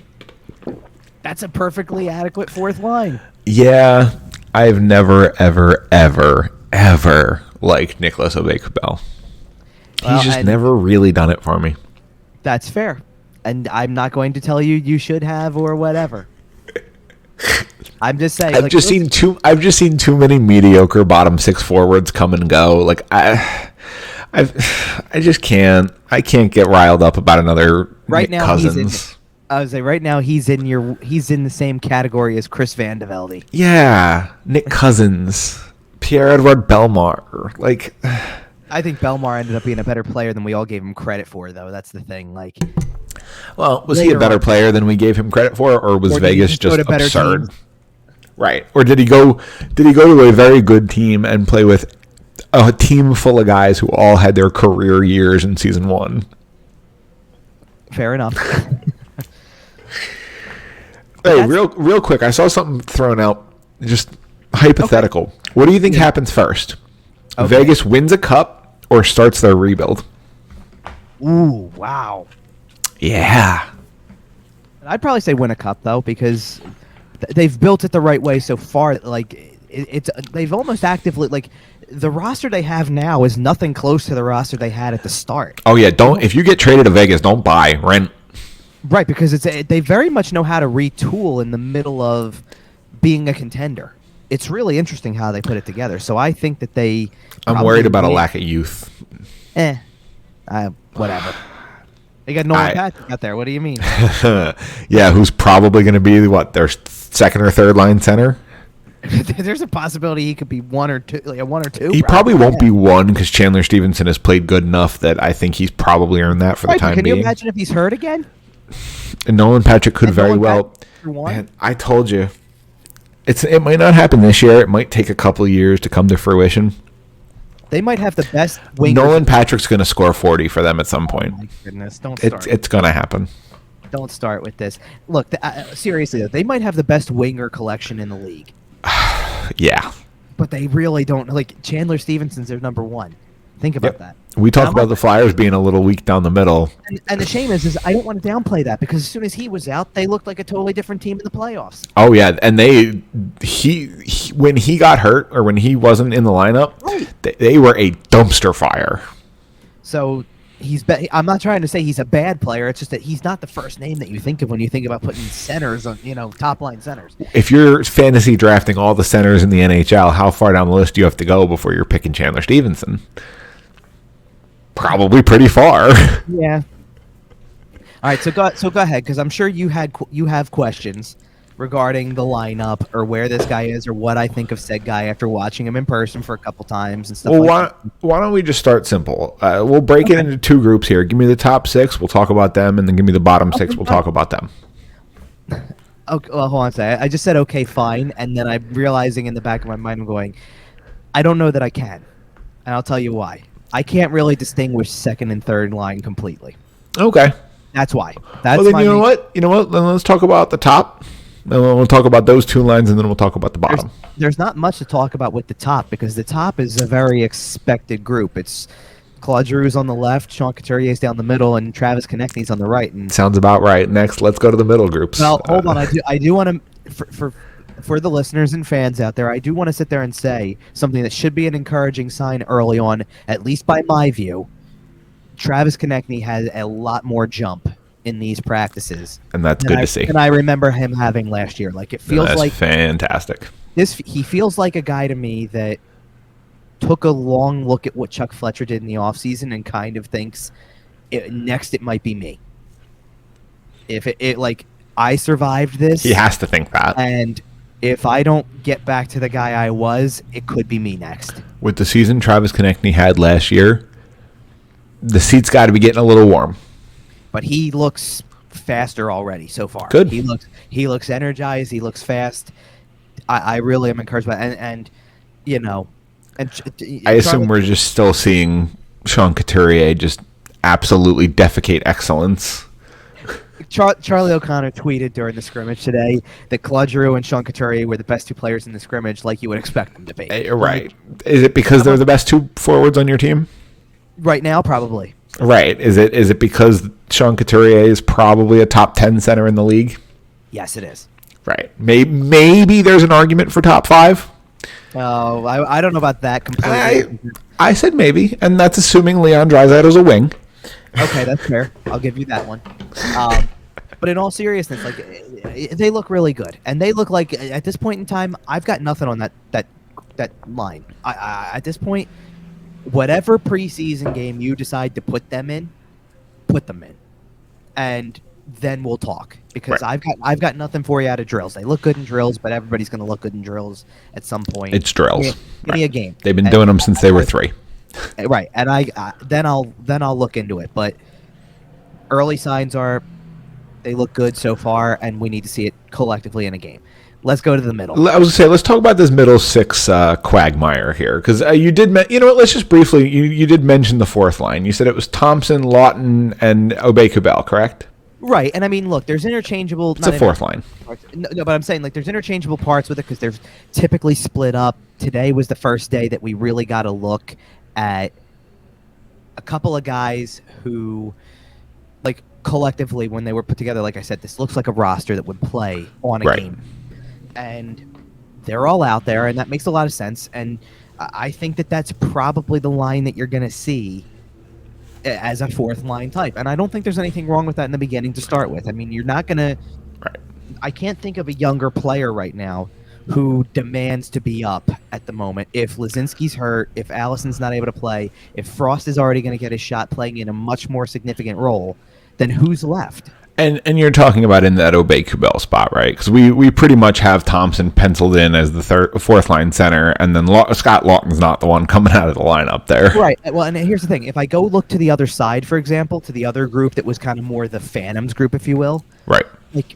That's a perfectly adequate fourth line. Yeah, I've never, ever, ever, ever liked Nicholas Aube-Kubel. He's just never really done it for me. That's fair. And I'm not going to tell you should have or whatever. I'm just saying. I've just seen too many mediocre bottom six forwards come and go. Like I just can't. I can't get riled up about another Nick Cousins. I would say right now he's in the same category as Chris Van de Velde. Yeah, Nick Cousins, Pierre-Edouard Bellemare. Like, I think Bellemare ended up being a better player than we all gave him credit for, though. That's the thing. Like, well, was he a better player than we gave him credit for, or was Vegas just absurd? Right. Or did he go to a very good team and play with a team full of guys who all had their career years in season one? Fair enough. Hey, real quick, I saw something thrown out, just hypothetical. Okay. What do you think happens first? Okay. Vegas wins a cup or starts their rebuild? Ooh, wow. Yeah. I'd probably say win a cup, though, because they've built it the right way so far. Like, they've almost actively, like, the roster they have now is nothing close to the roster they had at the start. Oh, yeah. If you get traded to Vegas, don't buy, rent. Right, because they very much know how to retool in the middle of being a contender. It's really interesting how they put it together. So I think that I'm worried about a lack of youth. Whatever. They got Nolan Patrick out there. What do you mean? Yeah, who's probably going to be, their second or third line center? There's a possibility he could be one or two. He probably won't be one because Chandler Stevenson has played good enough that I think he's probably earned that for the time being. Can you imagine if he's hurt again? And Nolan Patrick could very well. Man, I told you. It might not happen this year. It might take a couple of years to come to fruition. They might have the best wingers. Nolan Patrick's going to score 40 for them at some point. Oh my goodness, don't start. It's going to happen. Don't start with this. Look, seriously, though, they might have the best winger collection in the league. Yeah. But they really don't. Like, Chandler Stevenson's their number one. Think about that. We talk about the Flyers being a little weak down the middle. And the shame is I don't want to downplay that because as soon as he was out, they looked like a totally different team in the playoffs. Oh yeah, and he when he got hurt or when he wasn't in the lineup, right. they were a dumpster fire. So I'm not trying to say he's a bad player. It's just that he's not the first name that you think of when you think about putting centers on, top line centers. If you're fantasy drafting all the centers in the NHL, how far down the list do you have to go before you're picking Chandler Stevenson? Probably pretty far. Yeah. All right, so go ahead because I'm sure you have questions regarding the lineup or where this guy is or what I think of said guy after watching him in person for a couple times and stuff. Well, why don't we just start simple? We'll break it into two groups here. Give me the top 6, we'll talk about them, and then give me the bottom 6, we'll talk about them. Okay, well, hold on a second. I just said okay, fine, and then I'm realizing in the back of my mind, I'm going, I don't know that I can, and I'll tell you why. I can't really distinguish second and third line completely. Okay. That's why. Well, then you know what? Then let's talk about the top. Then we'll talk about those two lines, and then we'll talk about the bottom. There's not much to talk about with the top because the top is a very expected group. It's Claude Giroux's on the left, Sean Couturier's down the middle, and Travis Konechny's on the right. And sounds about right. Next, let's go to the middle groups. Well, hold on. I do want to for the listeners and fans out there, I do want to sit there and say something that should be an encouraging sign early on, at least by my view. Travis Konechny has a lot more jump in these practices, and that's good to see. And I remember him having last year. Like it feels like fantastic. He feels like a guy to me that took a long look at what Chuck Fletcher did in the offseason and kind of thinks next it might be me. If it like I survived this, he has to think that. And if I don't get back to the guy I was, it could be me next. With the season Travis Konechny had last year, the seat's got to be getting a little warm. But he looks faster already so far. Good. He looks energized. He looks fast. I really am encouraged by it. And I assume we're just still seeing Sean Couturier just absolutely defecate excellence. Charlie O'Connor tweeted during the scrimmage today that Claude Giroux and Sean Couturier were the best two players in the scrimmage, like you would expect them to be. Right. Is it because they're the best two forwards on your team? Right now, probably. Right. Is it because Sean Couturier is probably a top 10 center in the league? Yes, it is. Right. Maybe there's an argument for top 5. Oh, I don't know about that completely. I said maybe, and that's assuming Leon Draisaitl's a wing. Okay, that's fair. I'll give you that one. But in all seriousness, like they look really good, and they look like at this point in time, I've got nothing on that line. I at this point, whatever preseason game you decide to put them in, and then we'll talk because right. I've got nothing for you out of drills. They look good in drills, but everybody's going to look good in drills at some point. It's drills. Give me a game. They've been doing them since they were 3. Right, and then I'll look into it. But early signs are they look good so far, and we need to see it collectively in a game. Let's go to the middle. I was going to say, let's talk about this middle 6 quagmire here, because you did, let's just briefly, you did mention the fourth line. You said it was Thompson, Lawton, and Obey-Kubel, correct? Right, and I mean, look, there's interchangeable... It's a fourth line. No, but I'm saying, like, there's interchangeable parts with it, because they're typically split up. Today was the first day that we really got a look at a couple of guys who, like, collectively, when they were put together, like I said, this looks like a roster that would play on a game. And they're all out there, and that makes a lot of sense. And I think that that's probably the line that you're going to see as a fourth line type. And I don't think there's anything wrong with that in the beginning to start with. I mean, you're not going to... Right. I can't think of a younger player right now who demands to be up at the moment. If Lazinski's hurt, if Allison's not able to play, if Frost is already going to get his shot playing in a much more significant role, then who's left? And you're talking about in that Obey-Kubel spot, right? Because we pretty much have Thompson penciled in as the fourth line center, and then Scott Lawton's not the one coming out of the lineup there. Right. Well, and here's the thing. If I go look to the other side, for example, to the other group that was kind of more the Phantoms group, if you will. Right. Like,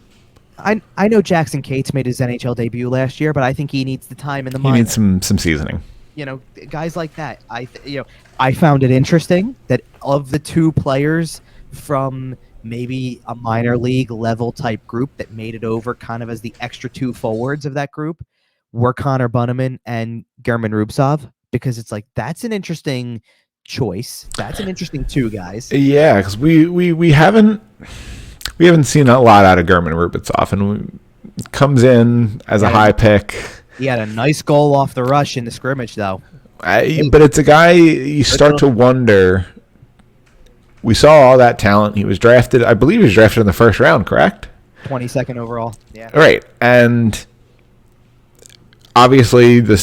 I know Jackson Cates made his NHL debut last year, but I think he needs the time in the He minors. needs some seasoning. You know, guys like that. I found it interesting that of the two players from maybe a minor league level type group that made it over kind of as the extra two forwards of that group were Connor Bunnaman and German Rubtsov, because it's like that's an interesting choice. That's an interesting two guys. Yeah, because we haven't seen a lot out of German Rubtsov, and comes in as a high pick. He had a nice goal off the rush in the scrimmage, though. But it's a guy you start to wonder. We saw all that talent. He was drafted. I believe he was drafted in the first round, correct? 22nd overall. Yeah. Right, and obviously the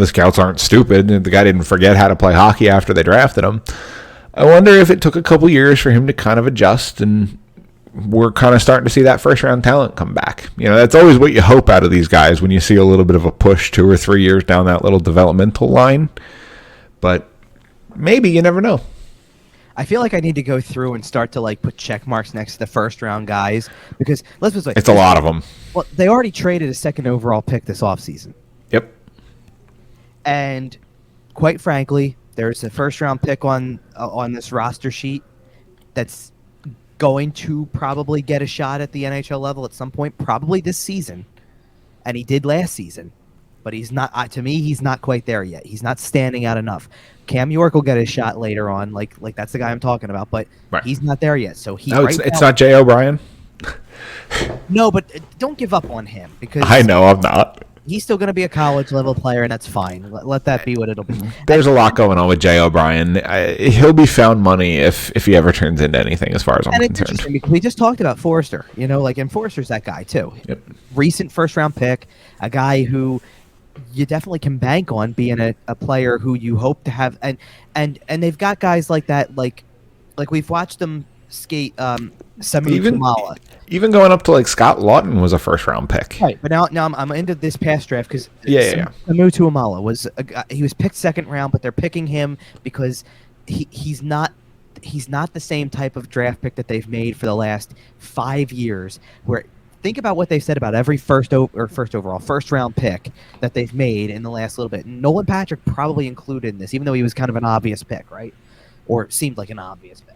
scouts aren't stupid. The guy didn't forget how to play hockey after they drafted him. I wonder if it took a couple years for him to kind of adjust, and we're kind of starting to see that first round talent come back. That's always what you hope out of these guys when you see a little bit of a push 2 or 3 years down that little developmental line. But maybe, you never know. I feel like I need to go through and start to put check marks next to the first round guys, because let's just it's a lot of them. Well, they already traded a second overall pick this offseason. Yep. And quite frankly, there's a first round pick on this roster sheet that's going to probably get a shot at the NHL level at some point, probably this season. And he did last season. But he's not, to me, he's not quite there yet. He's not standing out enough. Cam York will get his shot later on, like that's the guy I'm talking about, but He's not there yet. So it's not Jay O'Brien. No, but don't give up on him, because I know I'm not. He's still going to be a college level player, and that's fine. Let that be what it'll be. There's a lot going on with Jay O'Brien. He'll be found money if he ever turns into anything, as far as I'm concerned. It's interesting because we just talked about Forrester. And Forrester's that guy too. Yep. Recent first round pick, a guy who you definitely can bank on being a player who you hope to have, and they've got guys like that, like we've watched them skate. Samu Tumala. Even going up to Scott Lawton was a first round pick. Right, but now I'm into this past draft because Samu Tumala was he was picked second round, but they're picking him because he's not the same type of draft pick that they've made for the last 5 years. Where think about what they've said about every first round pick that they've made in the last little bit. Nolan Patrick probably included in this, even though he was kind of an obvious pick, right? Or seemed like an obvious pick.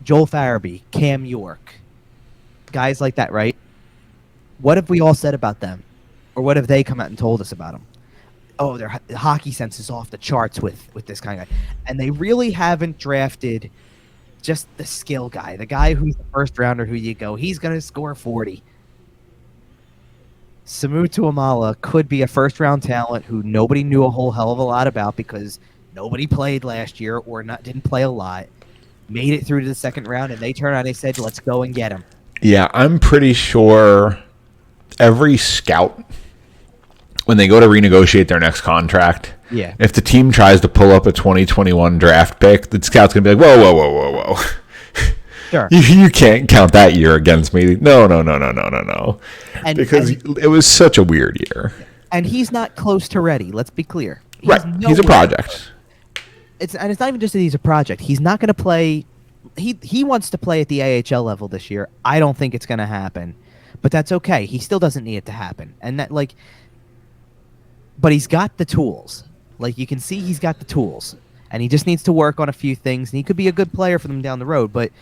Joel Farabee, Cam York, guys like that, right? What have we all said about them? Or what have they come out and told us about them? Oh, their hockey sense is off the charts with this kind of guy. And they really haven't drafted just the skill guy, the guy who's the first rounder who you go, he's going to score 40. Samu Tuamala could be a first round talent who nobody knew a whole hell of a lot about because nobody played last year or didn't play a lot. Made it through to the second round, and they turned around and they said, let's go and get him. Yeah, I'm pretty sure every scout, when they go to renegotiate their next contract, if the team tries to pull up a 2021 draft pick, the scout's going to be like, whoa. Sure. You can't count that year against me. No. Because it was such a weird year. And he's not close to ready, let's be clear. He's a project. It's not even just that he's a project. He's not going to play. He wants to play at the AHL level this year. I don't think it's going to happen, but that's okay. He still doesn't need it to happen, and that but he's got the tools. You can see he's got the tools, and he just needs to work on a few things. And he could be a good player for them down the road, but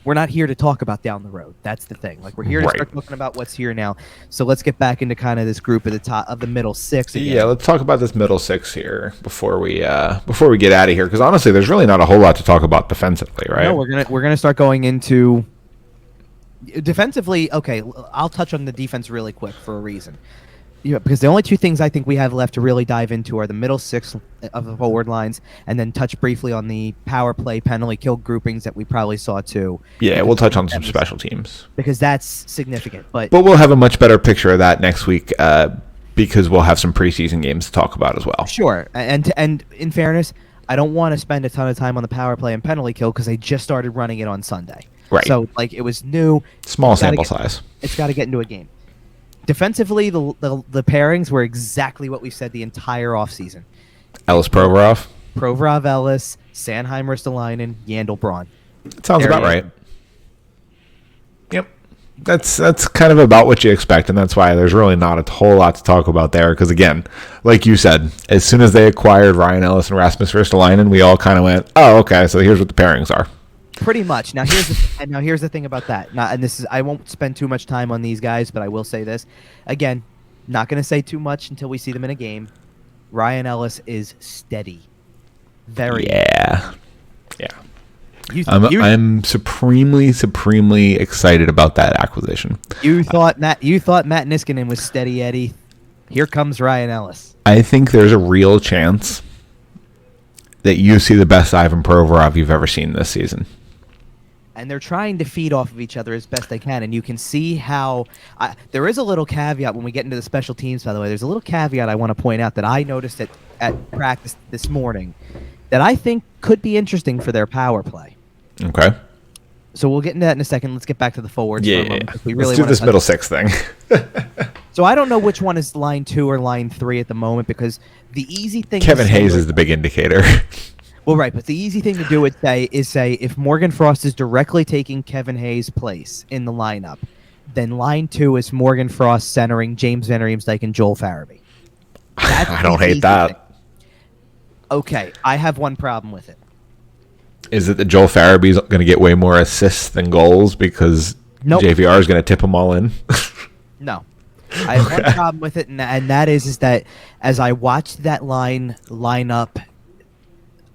we're not here to talk about down the road. That's the thing. We're here to start talking about what's here now. So let's get back into kind of this group at the top of the middle six again. Yeah, let's talk about this middle six here before we get out of here. Because honestly, there's really not a whole lot to talk about defensively, right? No, we're gonna start going into defensively. Okay, I'll touch on the defense really quick for a reason. Because the only two things I think we have left to really dive into are the middle six of the forward lines, and then touch briefly on the power play penalty kill groupings that we probably saw too. Yeah, we'll touch on some special teams because that's significant. But we'll have a much better picture of that next week because we'll have some preseason games to talk about as well. Sure, and in fairness, I don't want to spend a ton of time on the power play and penalty kill because they just started running it on Sunday. Right. So it was new. Small sample size. It's got to get into a game. Defensively, the pairings were exactly what we said the entire offseason. Ellis Provorov, Ellis, Sanheim Ristolainen, Yandel Braun. Sounds about right. Yep. That's kind of about what you expect, and that's why there's really not a whole lot to talk about there. Because again, like you said, as soon as they acquired Ryan Ellis and Rasmus Ristolainen, we all kind of went, "Oh, okay, so here's what the pairings are." Pretty much. Now here's the thing about that. I won't spend too much time on these guys, but I will say this. Again, not going to say too much until we see them in a game. Ryan Ellis is steady. Very. Yeah. I'm supremely excited about that acquisition. You thought Matt Niskanen was steady Eddie. Here comes Ryan Ellis. I think there's a real chance that you see the best Ivan Provorov you've ever seen this season. And they're trying to feed off of each other as best they can, and you can see how there is a little caveat when we get into the special teams. By the way, there's a little caveat I want to point out that I noticed at practice this morning that I think could be interesting for their power play. Okay. So we'll get into that in a second. Let's get back to the forwards. Yeah. For a moment, we really Let's do this middle six thing. So I don't know which one is line 2 or line 3 at the moment, because the easy thing. Kevin Hayes is the big indicator. Well, right, but the easy thing to do is say if Morgan Frost is directly taking Kevin Hayes' place in the lineup, then line 2 is Morgan Frost centering James Van Riemsdyk and Joel Farabee. I don't hate that. Thing. Okay, I have one problem with it. Is it that Joel Farabee's going to get way more assists than goals because JVR is going to tip them all in? No. I have one problem with it, and that is that as I watched that line up,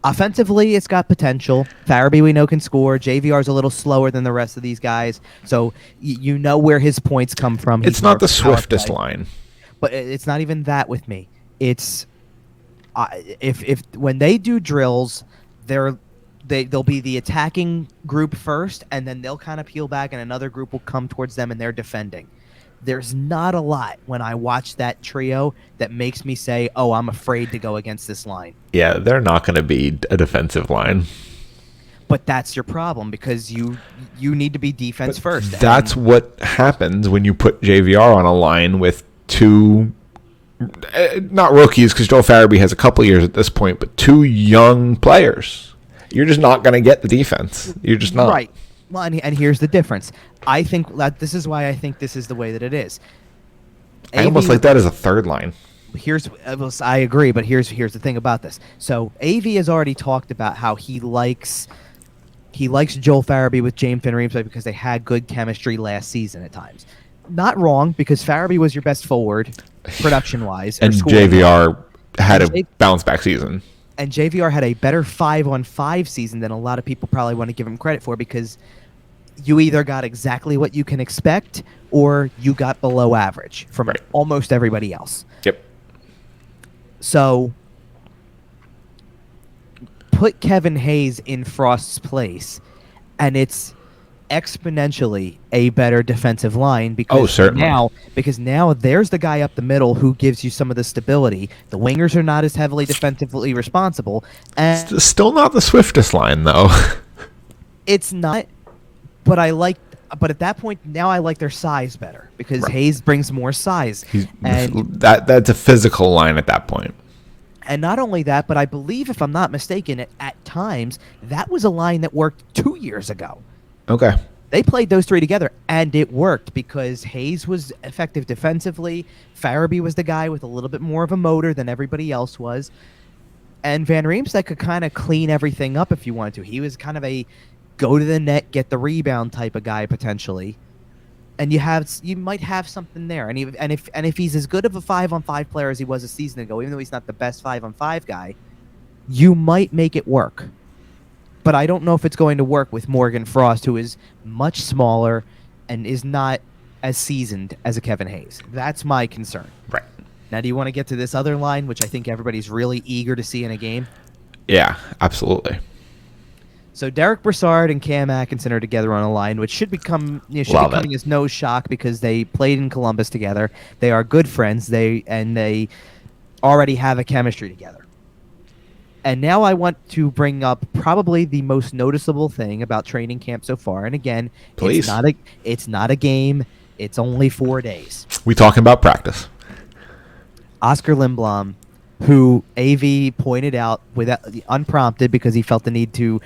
offensively, it's got potential. Farabee, we know, can score. JVR's a little slower than the rest of these guys, so you know where his points come from. It's not the swiftest line. But it's not even that with me. It's if when they do drills, they'll be the attacking group first, and then they'll kind of peel back, and another group will come towards them, and they're defending. There's not a lot when I watch that trio that makes me say, oh, I'm afraid to go against this line. Yeah, they're not going to be a defensive line. But that's your problem, because you need to be defense first. That's what happens when you put JVR on a line with two, not rookies, because Joel Farabee has a couple years at this point, but two young players. You're just not going to get the defense. You're just not. Right. Well, and here's the difference. I think that this is why I think this is the way that it is. I almost like that as a third line. I agree, but here's the thing about this. So AV has already talked about how he likes Joel Farabee with James Van Riemsdyk because they had good chemistry last season at times. Not wrong, because Farabee was your best forward production-wise. And JVR had a bounce-back season. And JVR had a better 5-on-5 season than a lot of people probably want to give him credit for, because you either got exactly what you can expect or you got below average from almost everybody else. Yep. So put Kevin Hayes in Frost's place, and it's exponentially a better defensive line, because now there's the guy up the middle who gives you some of the stability. The wingers are not as heavily defensively responsible, and still not the swiftest line though. It's not, but at that point now I like their size better, because Hayes brings more size. That's a physical line at that point. And not only that, but I believe, if I'm not mistaken, at times that was a line that worked 2 years ago. Okay. They played those three together, and it worked, because Hayes was effective defensively. Farabee was the guy with a little bit more of a motor than everybody else was. And Van Riemsdyk could kind of clean everything up if you wanted to. He was kind of a go to the net, get the rebound type of guy potentially. And you might have something there. And if he's as good of a 5-on-5 player as he was a season ago, even though he's not the best 5-on-5 guy, you might make it work. But I don't know if it's going to work with Morgan Frost, who is much smaller and is not as seasoned as a Kevin Hayes. That's my concern. Right. Now, do you want to get to this other line, which I think everybody's really eager to see in a game? Yeah, absolutely. So Derek Brassard and Cam Atkinson are together on a line, which should be coming as no shock, because they played in Columbus together. They are good friends. They already have a chemistry together. And now I want to bring up probably the most noticeable thing about training camp so far. And again, Please. It's not a game. It's only 4 days. We talking about practice. Oscar Lindblom, who AV pointed out unprompted, because he felt the need to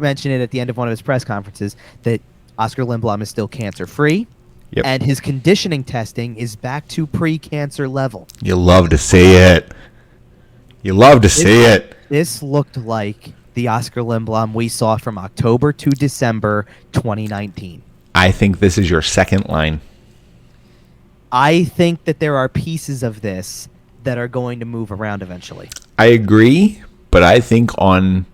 mention it at the end of one of his press conferences, that Oscar Lindblom is still cancer-free. Yep. And his conditioning testing is back to pre-cancer level. You love to see it. You love to see it. This looked like the Oscar Lindblom we saw from October to December 2019. I think this is your second line. I think that there are pieces of this that are going to move around eventually. I agree, but I think on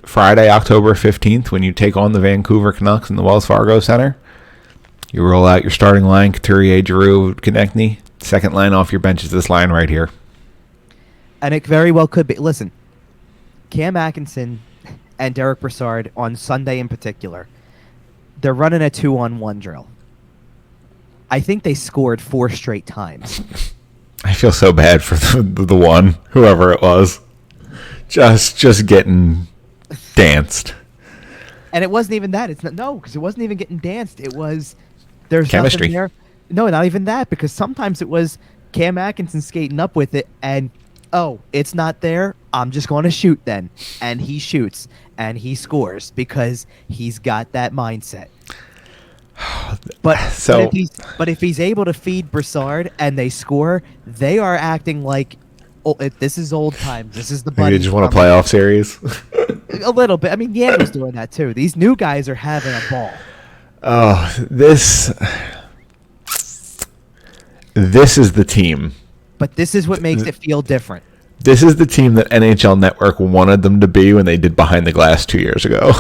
Friday, October 15th, when you take on the Vancouver Canucks in the Wells Fargo Center, you roll out your starting line, Couturier, Giroux, Konechny. Second line off your bench is this line right here. And it very well could be. Listen, Cam Atkinson and Derek Brassard on Sunday in particular, they're running a 2-on-1 drill. I think they scored 4 straight times. I feel so bad for the one, whoever it was, just getting danced. And it wasn't even that. Because it wasn't even getting danced. It was there's chemistry nothing there. No, not even that. Because sometimes it was Cam Atkinson skating up with it, and it's not there. I'm just going to shoot then, and he shoots and he scores because he's got that mindset. But if he's able to feed Brassard and they score, they are acting like, this is old times. This is the buddy. You just want a playoff series? A little bit. I mean, Yankel's doing that too. These new guys are having a ball. Oh, this is the team. But this is what makes it feel different. This is the team that NHL Network wanted them to be when they did Behind the Glass 2 years ago.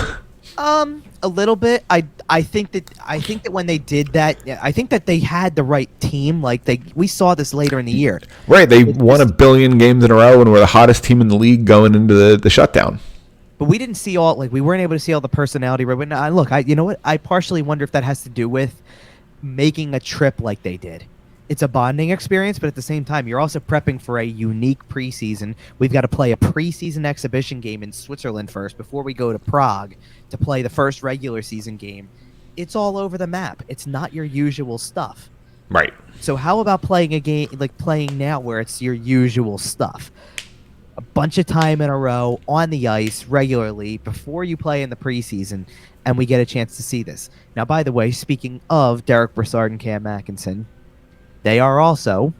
A little bit. I think that when they did that, I think that they had the right team. Like we saw this later in the year. Right, they won 1 billion games in a row and were the hottest team in the league going into the shutdown. But we didn't see we weren't able to see all the personality. Right? But look, you know what? I partially wonder if that has to do with making a trip like they did. It's a bonding experience, but at the same time, you're also prepping for a unique preseason. We've got to play a preseason exhibition game in Switzerland first before we go to Prague to play the first regular season game. It's all over the map. It's not your usual stuff. Right. So how about playing a game like playing now where it's your usual stuff? A bunch of time in a row on the ice regularly before you play in the preseason, and we get a chance to see this. Now, by the way, speaking of Derek Brassard and Cam Atkinson, they are also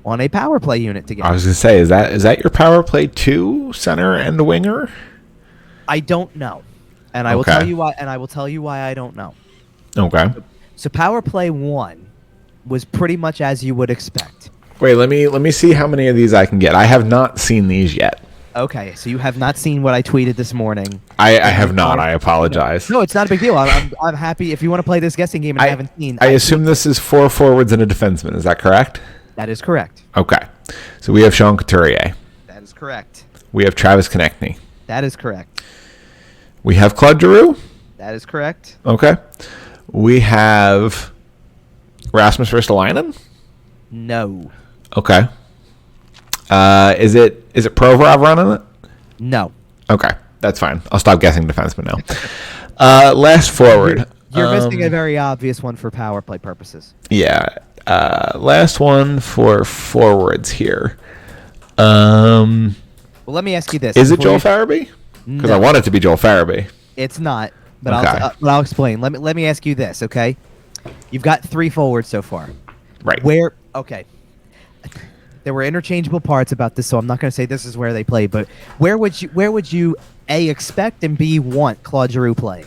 on a power play unit together. I was going to say, is that your power play 2 center and winger? I don't know. And I will tell you why I don't know. Okay. So power play 1 was pretty much as you would expect. Wait, let me see how many of these I can get. I have not seen these yet. Okay, so you have not seen what I tweeted this morning. I have not. I apologize. No, it's not a big deal. I'm happy if you want to play this guessing game and I haven't seen. I assume this is 4 forwards and a defenseman. Is that correct? That is correct. Okay. So we have Sean Couturier. That is correct. We have Travis Konechny. That is correct. We have Claude Giroux. That is correct. Okay. We have Rasmus Ristolainen. No. Okay. Is it Provorov running it? No. Okay, that's fine. I'll stop guessing defenseman now. Last forward. You're missing a very obvious one for power play purposes. Yeah. Last one for forwards here. Well, let me ask you this. Is it Joel Farabee? Because I want it to be Joel Farabee. It's not, but Okay. I'll explain. Let me ask you this, okay? You've got 3 forwards so far. Right. Okay. There were interchangeable parts about this, so I'm not going to say this is where they play, but where would you A, expect, and B, want Claude Giroux playing?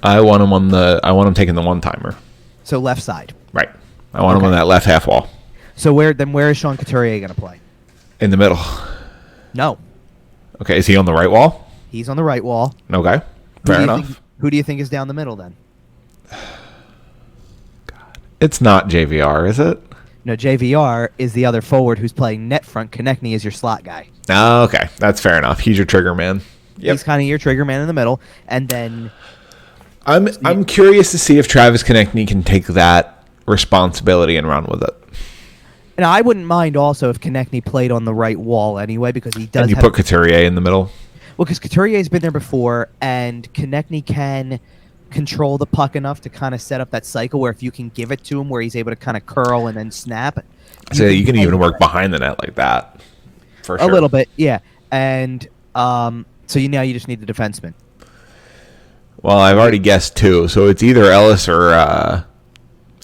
I want him taking the one-timer. So left side. Right. I want him on that left half wall. So where is Sean Couturier going to play? In the middle. No. Okay, is he on the right wall? He's on the right wall. Okay. Fair enough. Who do you think is down the middle then? God. It's not JVR, is it? No, JVR is the other forward who's playing net front. Konechny is your slot guy. Oh, okay. That's fair enough. He's your trigger man. Yep. He's kind of your trigger man in the middle. And then I'm curious to see if Travis Konechny can take that responsibility and run with it. And I wouldn't mind also if Konechny played on the right wall anyway, because he does. And you put Couturier in the middle? Well, because Couturier's been there before, and Konechny can control the puck enough to kind of set up that cycle where if you can give it to him where he's able to kind of curl and then snap. So you can even work behind the net like that. For sure. A little bit, yeah. And so now you just need the defenseman. Well, I've already guessed 2, so it's either Ellis or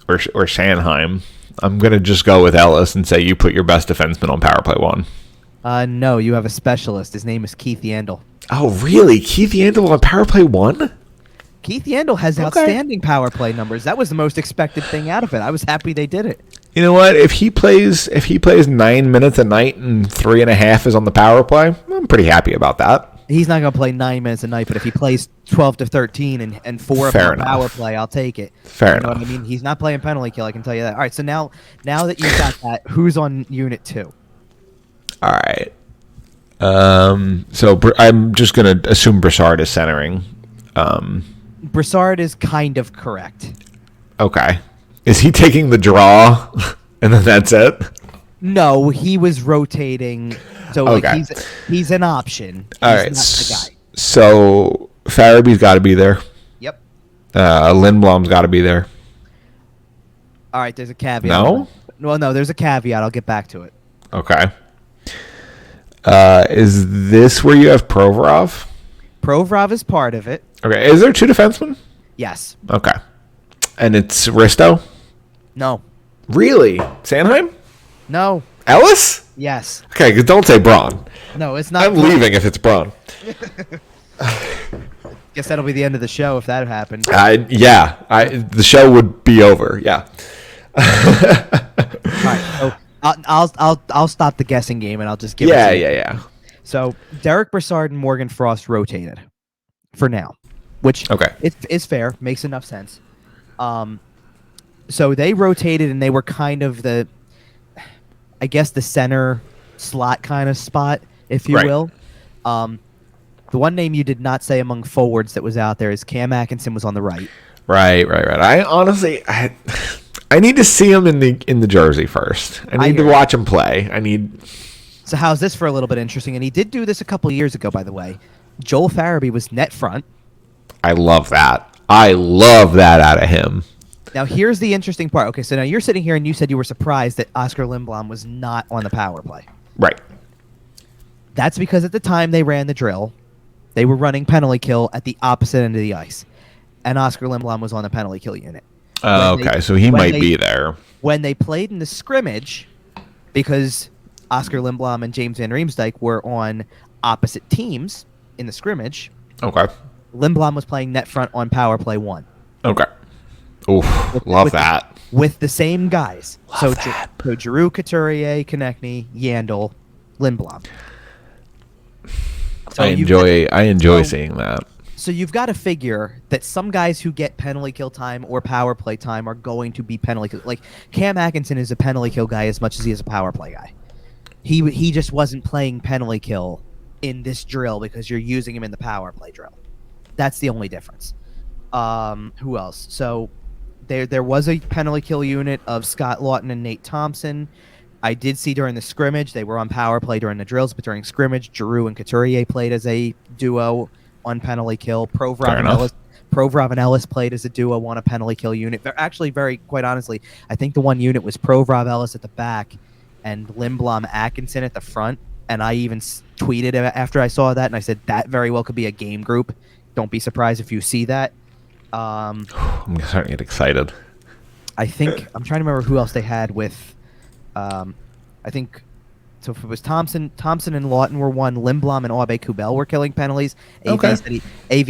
or Sanheim. I'm going to just go with Ellis and say you put your best defenseman on power play 1. No, you have a specialist. His name is Keith Yandel. Oh, really? Keith Yandel on power play 1? Keith Yandel has outstanding power play numbers. That was the most expected thing out of it. I was happy they did it. You know what? If he plays 9 minutes a night and 3.5 is on the power play, I'm pretty happy about that. He's not going to play 9 minutes a night, but if he plays 12 to 13 and 4 of them power play, I'll take it. Fair enough. What I mean, he's not playing penalty kill. I can tell you that. All right, so now that you've got that, who's on unit 2? All right. So I'm just going to assume Brassard is centering. Brassard is kind of correct. Okay. Is he taking the draw and then that's it? No, he was rotating. So okay. He's an option. He's all right. Not the guy. So Faraby's got to be there. Yep. Lindblom's got to be there. All right, there's a caveat. No? Well, no, there's a caveat. I'll get back to it. Okay. Is this where you have Provorov? Provorov is part of it. Okay. Is there 2 defensemen? Yes. Okay. And it's Risto? No. Really? Sanheim? No. Ellis? Yes. Okay, don't say Braun. No, it's not. I'm leaving if it's Braun. Guess that'll be the end of the show if that happened. The show would be over. Yeah. All right, so I'll stop the guessing game and I'll just give. Yeah. So Derek Brassard and Morgan Frost rotated for now, which it's fair, makes enough sense. So they rotated and they were kind of the center slot kind of spot, if you will. The one name you did not say among forwards that was out there is Cam Atkinson was on the right. Right. I honestly, I need to see him in the jersey first. I need to watch him play. So how's this for a little bit interesting? And he did do this a couple of years ago, by the way. Joel Farabee was net front. I love that. Out of him. Now, here's the interesting part. Okay, so now you're sitting here and you said you were surprised that Oscar Lindblom was not on the power play. Right. That's because at the time they ran the drill, they were running penalty kill at the opposite end of the ice. And Oscar Lindblom was on the penalty kill unit. So he might be there. When they played in the scrimmage, because Oscar Lindblom and James Van Riemsdyk were on opposite teams in the scrimmage. Okay. Lindblom was playing net front on power play 1. Okay. Oof, love that. With the same guys. Love that. So Giroux, Couturier, Konechny, Yandel, Lindblom. So I enjoy seeing that. So you've got to figure that some guys who get penalty kill time or power play time are going to be penalty kill. Like Cam Atkinson is a penalty kill guy as much as he is a power play guy. He just wasn't playing penalty kill in this drill because you're using him in the power play drill. That's the only difference. Who else? So there was a penalty kill unit of Scott Lawton and Nate Thompson. I did see during the scrimmage they were on power play during the drills, but during scrimmage, Giroux and Couturier played as a duo on penalty kill. Provorov and Ellis played as a duo on a penalty kill unit. They're actually quite honestly, I think the one unit was Provorov Ellis at the back and Lindblom Atkinson at the front. And I even tweeted after I saw that, and I said that very well could be a game group. Don't be surprised if you see that. I'm starting to get excited. I think I'm trying to remember who else they had with. I think so. If it was Thompson and Lawton were one. Lindblom and Aube Kubel were killing penalties. AV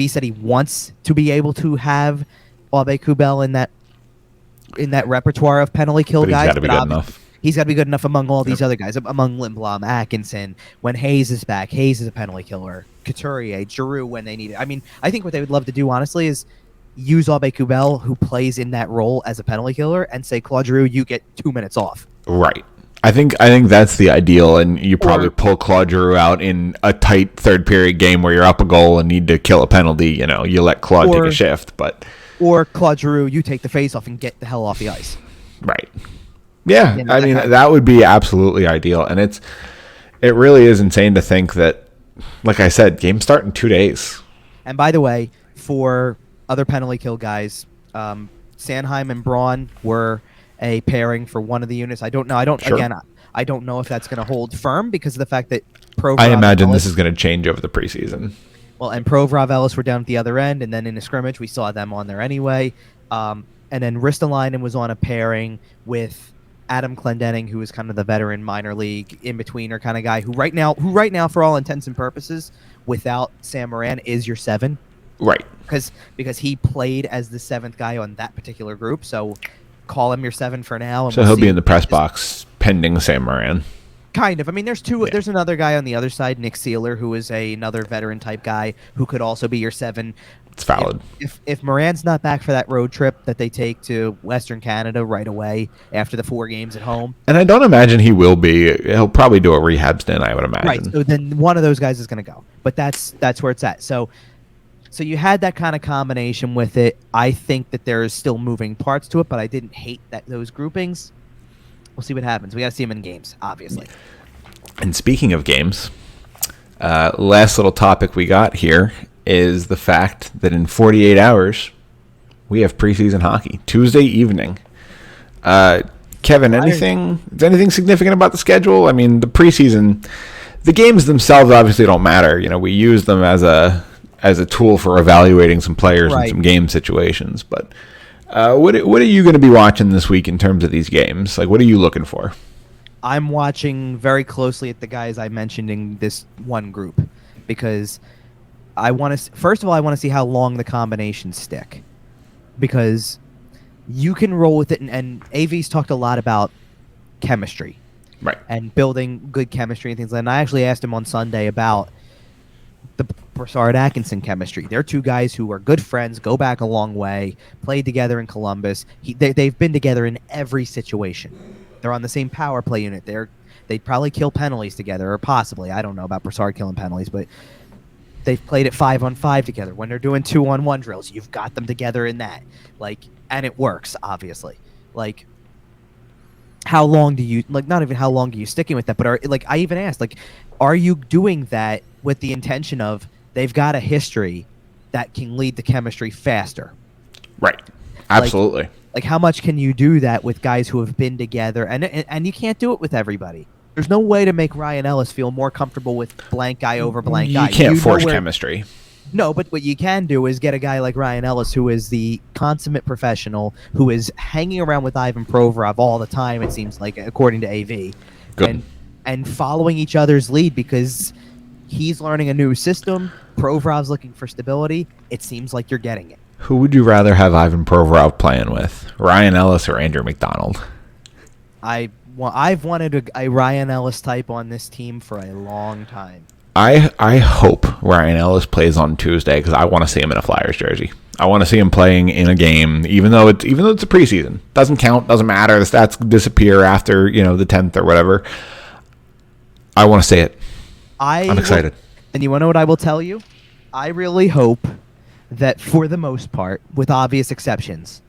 said he wants to be able to have Aube Kubel in that repertoire of penalty kill guys. He's got to be good enough. He's got to be good enough among all these other guys, among Lindblom, Atkinson. When Hayes is back, Hayes is a penalty killer. Couturier, Giroux when they need it. I mean, I think what they would love to do, honestly, is use Aube Kubel, who plays in that role as a penalty killer, and say, Claude Giroux, you get 2 minutes off. Right. I think that's the ideal, and you probably pull Claude Giroux out in a tight third period game where you're up a goal and need to kill a penalty. You know, you let Claude take a shift, but or Claude Giroux, you take the face off and get the hell off the ice. Right. Yeah, I mean that would be absolutely ideal, and it really is insane to think that, like I said, games start in 2 days. And by the way, for other penalty kill guys, Sanheim and Braun were a pairing for one of the units. I don't know. I don't know if that's going to hold firm because of the fact that Provorov. I imagine this is going to change over the preseason. Well, and Provorov Ellis were down at the other end, and then in the scrimmage we saw them on there anyway. and then Ristolainen was on a pairing with Adam Clendenning, who is kind of the veteran minor league in-betweener kind of guy, who right now, for all intents and purposes, without Sam Moran, is your 7. Right. Because he played as the 7th guy on that particular group, so call him your 7 for now. And so he'll be in the press box pending Sam Moran. Kind of. I mean, there's two. Yeah. There's another guy on the other side, Nick Seeler, who is another veteran type guy who could also be your 7. It's valid. If Moran's not back for that road trip that they take to Western Canada right away after the 4 games at home, and I don't imagine he will be. He'll probably do a rehab stint, I would imagine. Right. So then one of those guys is going to go. But that's where it's at. So you had that kind of combination with it. I think that there's still moving parts to it, but I didn't hate those groupings. We'll see what happens. We got to see them in games, obviously. And speaking of games, last little topic we got here is the fact that in 48 hours, we have preseason hockey, Tuesday evening. Kevin, is anything significant about the schedule? I mean, the preseason, the games themselves obviously don't matter. You know, we use them as a tool for evaluating some players in some game situations. But what are you going to be watching this week in terms of these games? Like, what are you looking for? I'm watching very closely at the guys I mentioned in this one group because I want to. First of all, I want to see how long the combinations stick, because you can roll with it. And AV's talked a lot about chemistry, right, and building good chemistry and things like that. And I actually asked him on Sunday about the Brassard-Atkinson chemistry. They're two guys who are good friends, go back a long way, played together in Columbus. They've been together in every situation. They're on the same power play unit. They'd probably kill penalties together, or possibly. I don't know about Brassard killing penalties, but they've played it 5-on-5 together. When they're doing 2-on-1 drills, you've got them together in that. And it works, obviously. How long do you not even how long are you sticking with that, but I even asked, are you doing that with the intention of they've got a history that can lead to chemistry faster? Right. Absolutely. How much can you do that with guys who have been together? And you can't do it with everybody. There's no way to make Ryan Ellis feel more comfortable with blank guy over blank guy. You can't force chemistry. No, but what you can do is get a guy like Ryan Ellis, who is the consummate professional, who is hanging around with Ivan Provorov all the time, it seems like, according to AV. Good. And following each other's lead, because he's learning a new system. Provorov's looking for stability. It seems like you're getting it. Who would you rather have Ivan Provorov playing with, Ryan Ellis or Andrew McDonald? I've wanted a Ryan Ellis type on this team for a long time. I hope Ryan Ellis plays on Tuesday because I want to see him in a Flyers jersey. I want to see him playing in a game, even though it's a preseason. Doesn't count, doesn't matter. The stats disappear after the 10th or whatever. I want to see it. I'm excited. And you want to know what I will tell you? I really hope that, for the most part, with obvious exceptions,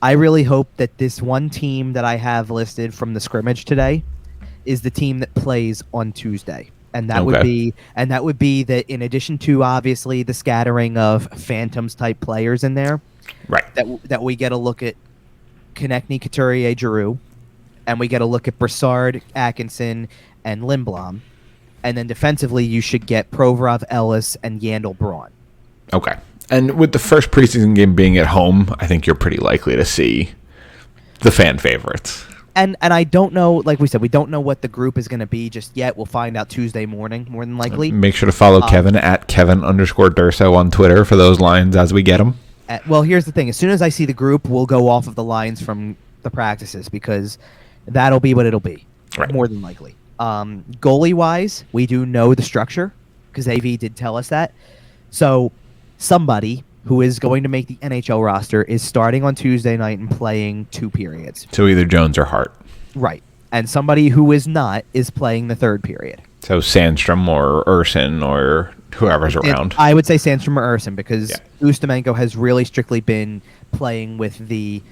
I really hope that this one team that I have listed from the scrimmage today is the team that plays on Tuesday. And that would be that, in addition to obviously the scattering of phantoms type players in there, right? That we get a look at Konechny, Couturier, Giroux, and we get a look at Brassard, Atkinson, and Lindblom. And then defensively, you should get Provorov, Ellis, and Yandel Braun. Okay. And with the first preseason game being at home, I think you're pretty likely to see the fan favorites. And I don't know, like we said, we don't know what the group is going to be just yet. We'll find out Tuesday morning, more than likely. Make sure to follow Kevin at Kevin_Durso on Twitter for those lines as we get them. Well, here's the thing. As soon as I see the group, we'll go off of the lines from the practices, because that'll be what it'll be, right, more than likely. Goalie-wise, we do know the structure, because AV did tell us that. So somebody who is going to make the NHL roster is starting on Tuesday night and playing 2 periods. So either Jones or Hart. Right. And somebody who is not is playing the 3rd period. So Sandstrom or Urson or whoever's around. I would say Sandstrom or Urson, because Ustimenko has really strictly been playing with the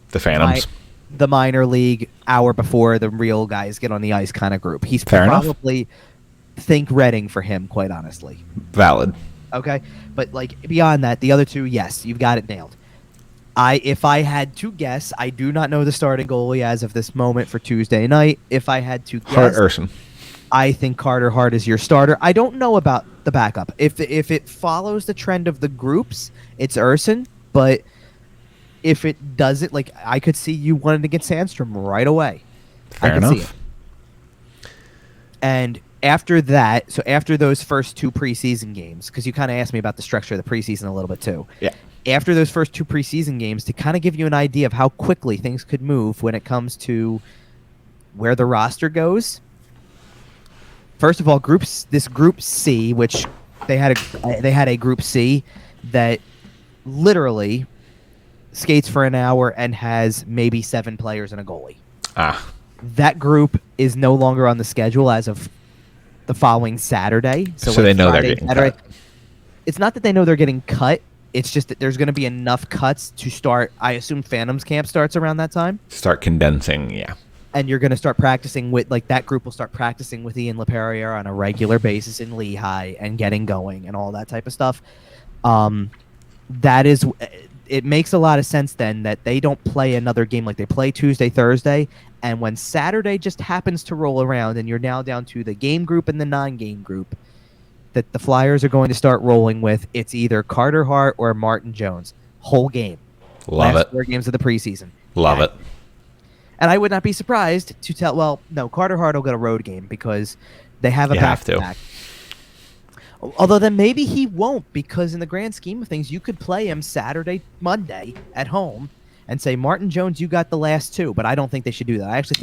Phantoms. The minor league hour before the real guys get on the ice kind of group. He's Fair probably think Redding for him, quite honestly. Valid. Okay, but beyond that, the other two, yes, you've got it nailed. If I had to guess, I do not know the starting goalie as of this moment for Tuesday night. If I had to guess, Hart Urson. I think Carter Hart is your starter. I don't know about the backup. If it follows the trend of the groups, it's Urson, but if it doesn't, like, I could see you wanting to get Sandstrom right away. Fair I could enough. see it. And after that, so after those first 2 preseason games, because you kind of asked me about the structure of the preseason a little bit too. Yeah. After those first 2 preseason games, to kind of give you an idea of how quickly things could move when it comes to where the roster goes. First of all, this Group C, which they had a Group C that literally skates for an hour and has maybe 7 players and a goalie. That group is no longer on the schedule as of the following Saturday. So like they know Friday, they're getting Saturday. Cut. It's not that they know they're getting cut. It's just that there's going to be enough cuts to start. I assume Phantoms camp starts around that time. Start condensing, yeah. And you're going to start practicing with, like, that group will start practicing with Ian LePerrier on a regular basis in Lehigh and getting going and all that type of stuff. It makes a lot of sense then that they don't play another game. Like, they play Tuesday, Thursday, and when Saturday just happens to roll around and you're now down to the game group and the non-game group that the Flyers are going to start rolling with, it's either Carter Hart or Martin Jones. Whole game. Love Last it. 4 games of the preseason. Love it. And I would not be surprised to tell, well, no, Carter Hart will get a road game because they have a back-to-back. Although then maybe he won't, because in the grand scheme of things, you could play him Saturday, Monday at home and say, Martin Jones, you got the last 2, but I don't think they should do that. I actually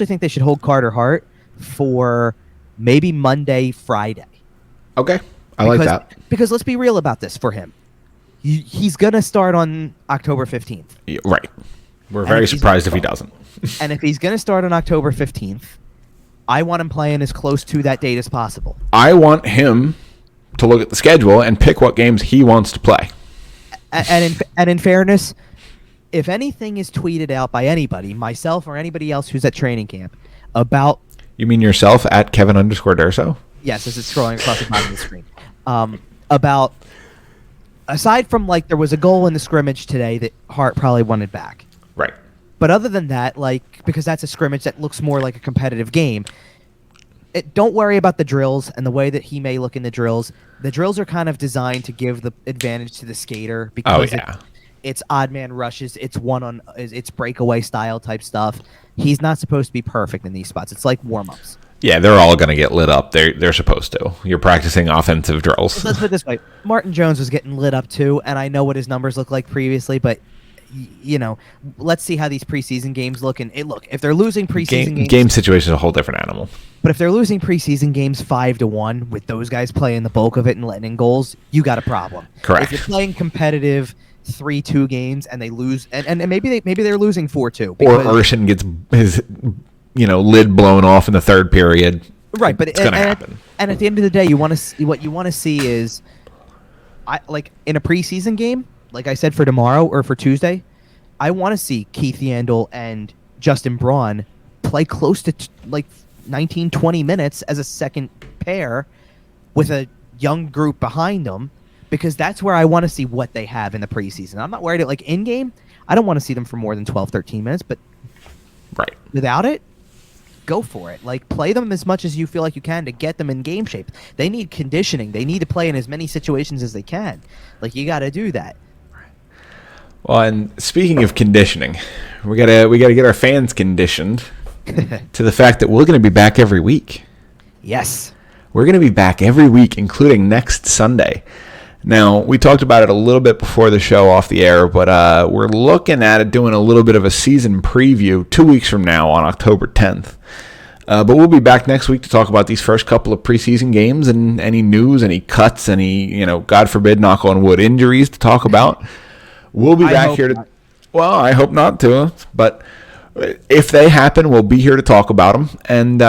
think they should hold Carter Hart for maybe Monday, Friday. Okay. I like that. Because let's be real about this for him. He's going to start on October 15th. Yeah, right. We're very surprised if he doesn't. And if he's going to start on October 15th, I want him playing as close to that date as possible. I want him to look at the schedule and pick what games he wants to play. And in fairness, if anything is tweeted out by anybody, myself or anybody else who's at training camp, about... You mean yourself at Kevin_Durso? Yes, as it's scrolling across the bottom of the screen. About... Aside from, like, there was a goal in the scrimmage today that Hart probably wanted back. Right. But other than that, like, because that's a scrimmage that looks more like a competitive game, don't worry about the drills and the way that he may look in the drills. The drills are kind of designed to give the advantage to the skater because it's odd man rushes, it's breakaway style type stuff. He's not supposed to be perfect in these spots. It's like warm-ups. Yeah, they're all going to get lit up. They're supposed to. You're practicing offensive drills. Let's put it this way. Martin Jones was getting lit up too, and I know what his numbers look like previously, but you know, let's see how these preseason games look. And if they're losing preseason games, game situation is a whole different animal. But if they're losing preseason games 5-1 with those guys playing the bulk of it and letting in goals, you got a problem. Correct. If you're playing competitive 3-2 games and they lose, and maybe they're losing 4-2, or Urshan gets his lid blown off in the third period. Right, but it's going to happen. And at the end of the day, what you want to see is, in a preseason game, like I said for tomorrow or for Tuesday, I want to see Keith Yandel and Justin Braun play close to 19-20 minutes as a second pair with a young group behind them, because that's where I want to see what they have in the preseason. I'm not worried in game. I don't want to see them for more than 12-13 minutes, but right without it, go for it. Play them as much as you feel like you can to get them in game shape. They need conditioning. They need to play in as many situations as they can. You got to do that. Well, and speaking of conditioning, we gotta get our fans conditioned to the fact that we're going to be back every week. Yes. We're going to be back every week, including next Sunday. Now, we talked about it a little bit before the show off the air, but we're looking at it doing a little bit of a season preview 2 weeks from now on October 10th. But we'll be back next week to talk about these first couple of preseason games and any news, any cuts, any, God forbid, knock on wood, injuries to talk about. We'll be back here to... Well, I hope not to, but if they happen, we'll be here to talk about them. And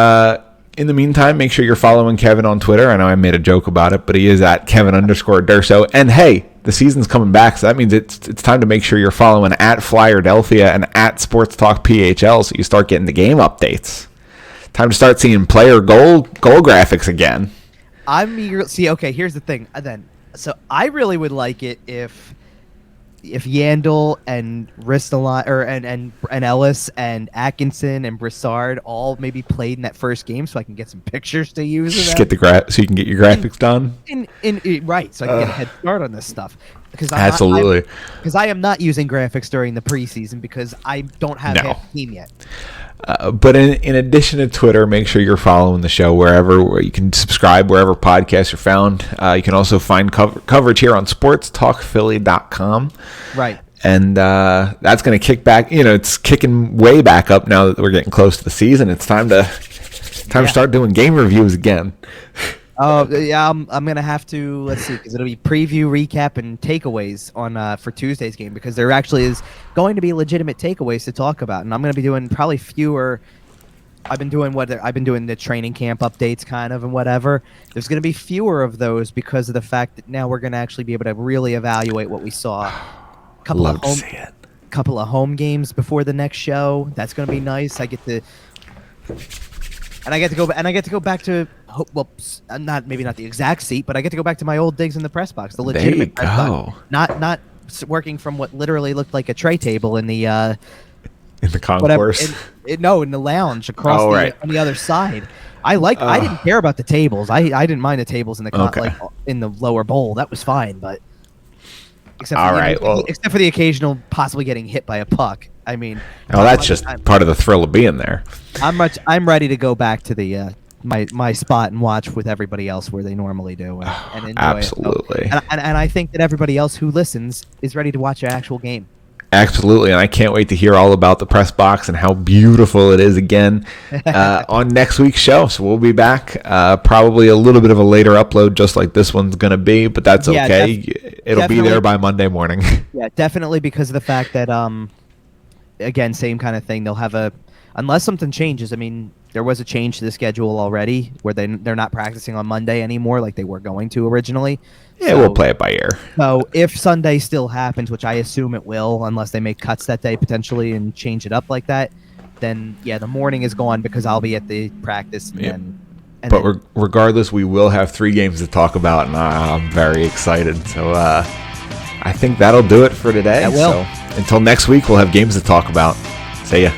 in the meantime, make sure you're following Kevin on Twitter. I know I made a joke about it, but he is at Kevin_Durso. And hey, the season's coming back, so that means it's time to make sure you're following at Flyerdelphia and at Sports Talk PHL, so you start getting the game updates. Time to start seeing player goal graphics again. Okay, here's the thing. So I really would like it if if Yandel and Ristolainen or and Ellis and Atkinson and Broussard all maybe played in that first game, so I can get some pictures to use. Just get so you can get your graphics done. Right, so I can get a head start on this stuff. Because Absolutely. Because I am not using graphics during the preseason because I don't have half a team yet. But in addition to Twitter, make sure you're following the show where you can subscribe wherever podcasts are found. You can also find coverage here on sportstalkphilly.com. Right. And that's going to kick back. It's kicking way back up now that we're getting close to the season. It's time to start doing game reviews again. Oh yeah, I'm gonna have to let's see because it'll be preview, recap, and takeaways on for Tuesday's game because there actually is going to be legitimate takeaways to talk about, and I'm gonna be doing probably fewer. I've been doing the training camp updates kind of and whatever. There's gonna be fewer of those because of the fact that now we're gonna actually be able to really evaluate what we saw. Couple of home games before the next show. That's gonna be nice. I get to go back to not the exact seat, but I get to go back to my old digs in the press box, the legitimate press box. Not working from what literally looked like a tray table in the concourse. In the lounge across on the other side. I didn't care about the tables. I didn't mind the tables in the in the lower bowl. That was fine, but except for the occasional possibly getting hit by a puck. I mean, that's just part of the thrill of being there. I'm ready to go back to the my spot and watch with everybody else where they normally do and enjoy absolutely. It. So, and I think that everybody else who listens is ready to watch an actual game. Absolutely, and I can't wait to hear all about the press box and how beautiful it is again on next week's show. So we'll be back, probably a little bit of a later upload, just like this one's going to be, but that's okay. It'll be there by Monday morning. Yeah, definitely because of the fact that, again, same kind of thing. They'll have unless something changes. I mean, there was a change to the schedule already where they're not practicing on Monday anymore like they were going to originally. Yeah, we'll play it by ear. So if Sunday still happens, which I assume it will, unless they make cuts that day potentially and change it up like that, then the morning is gone because I'll be at the practice. Regardless, we will have 3 games to talk about, and I'm very excited. So I think that'll do it for today. That will. So until next week, we'll have games to talk about. See ya.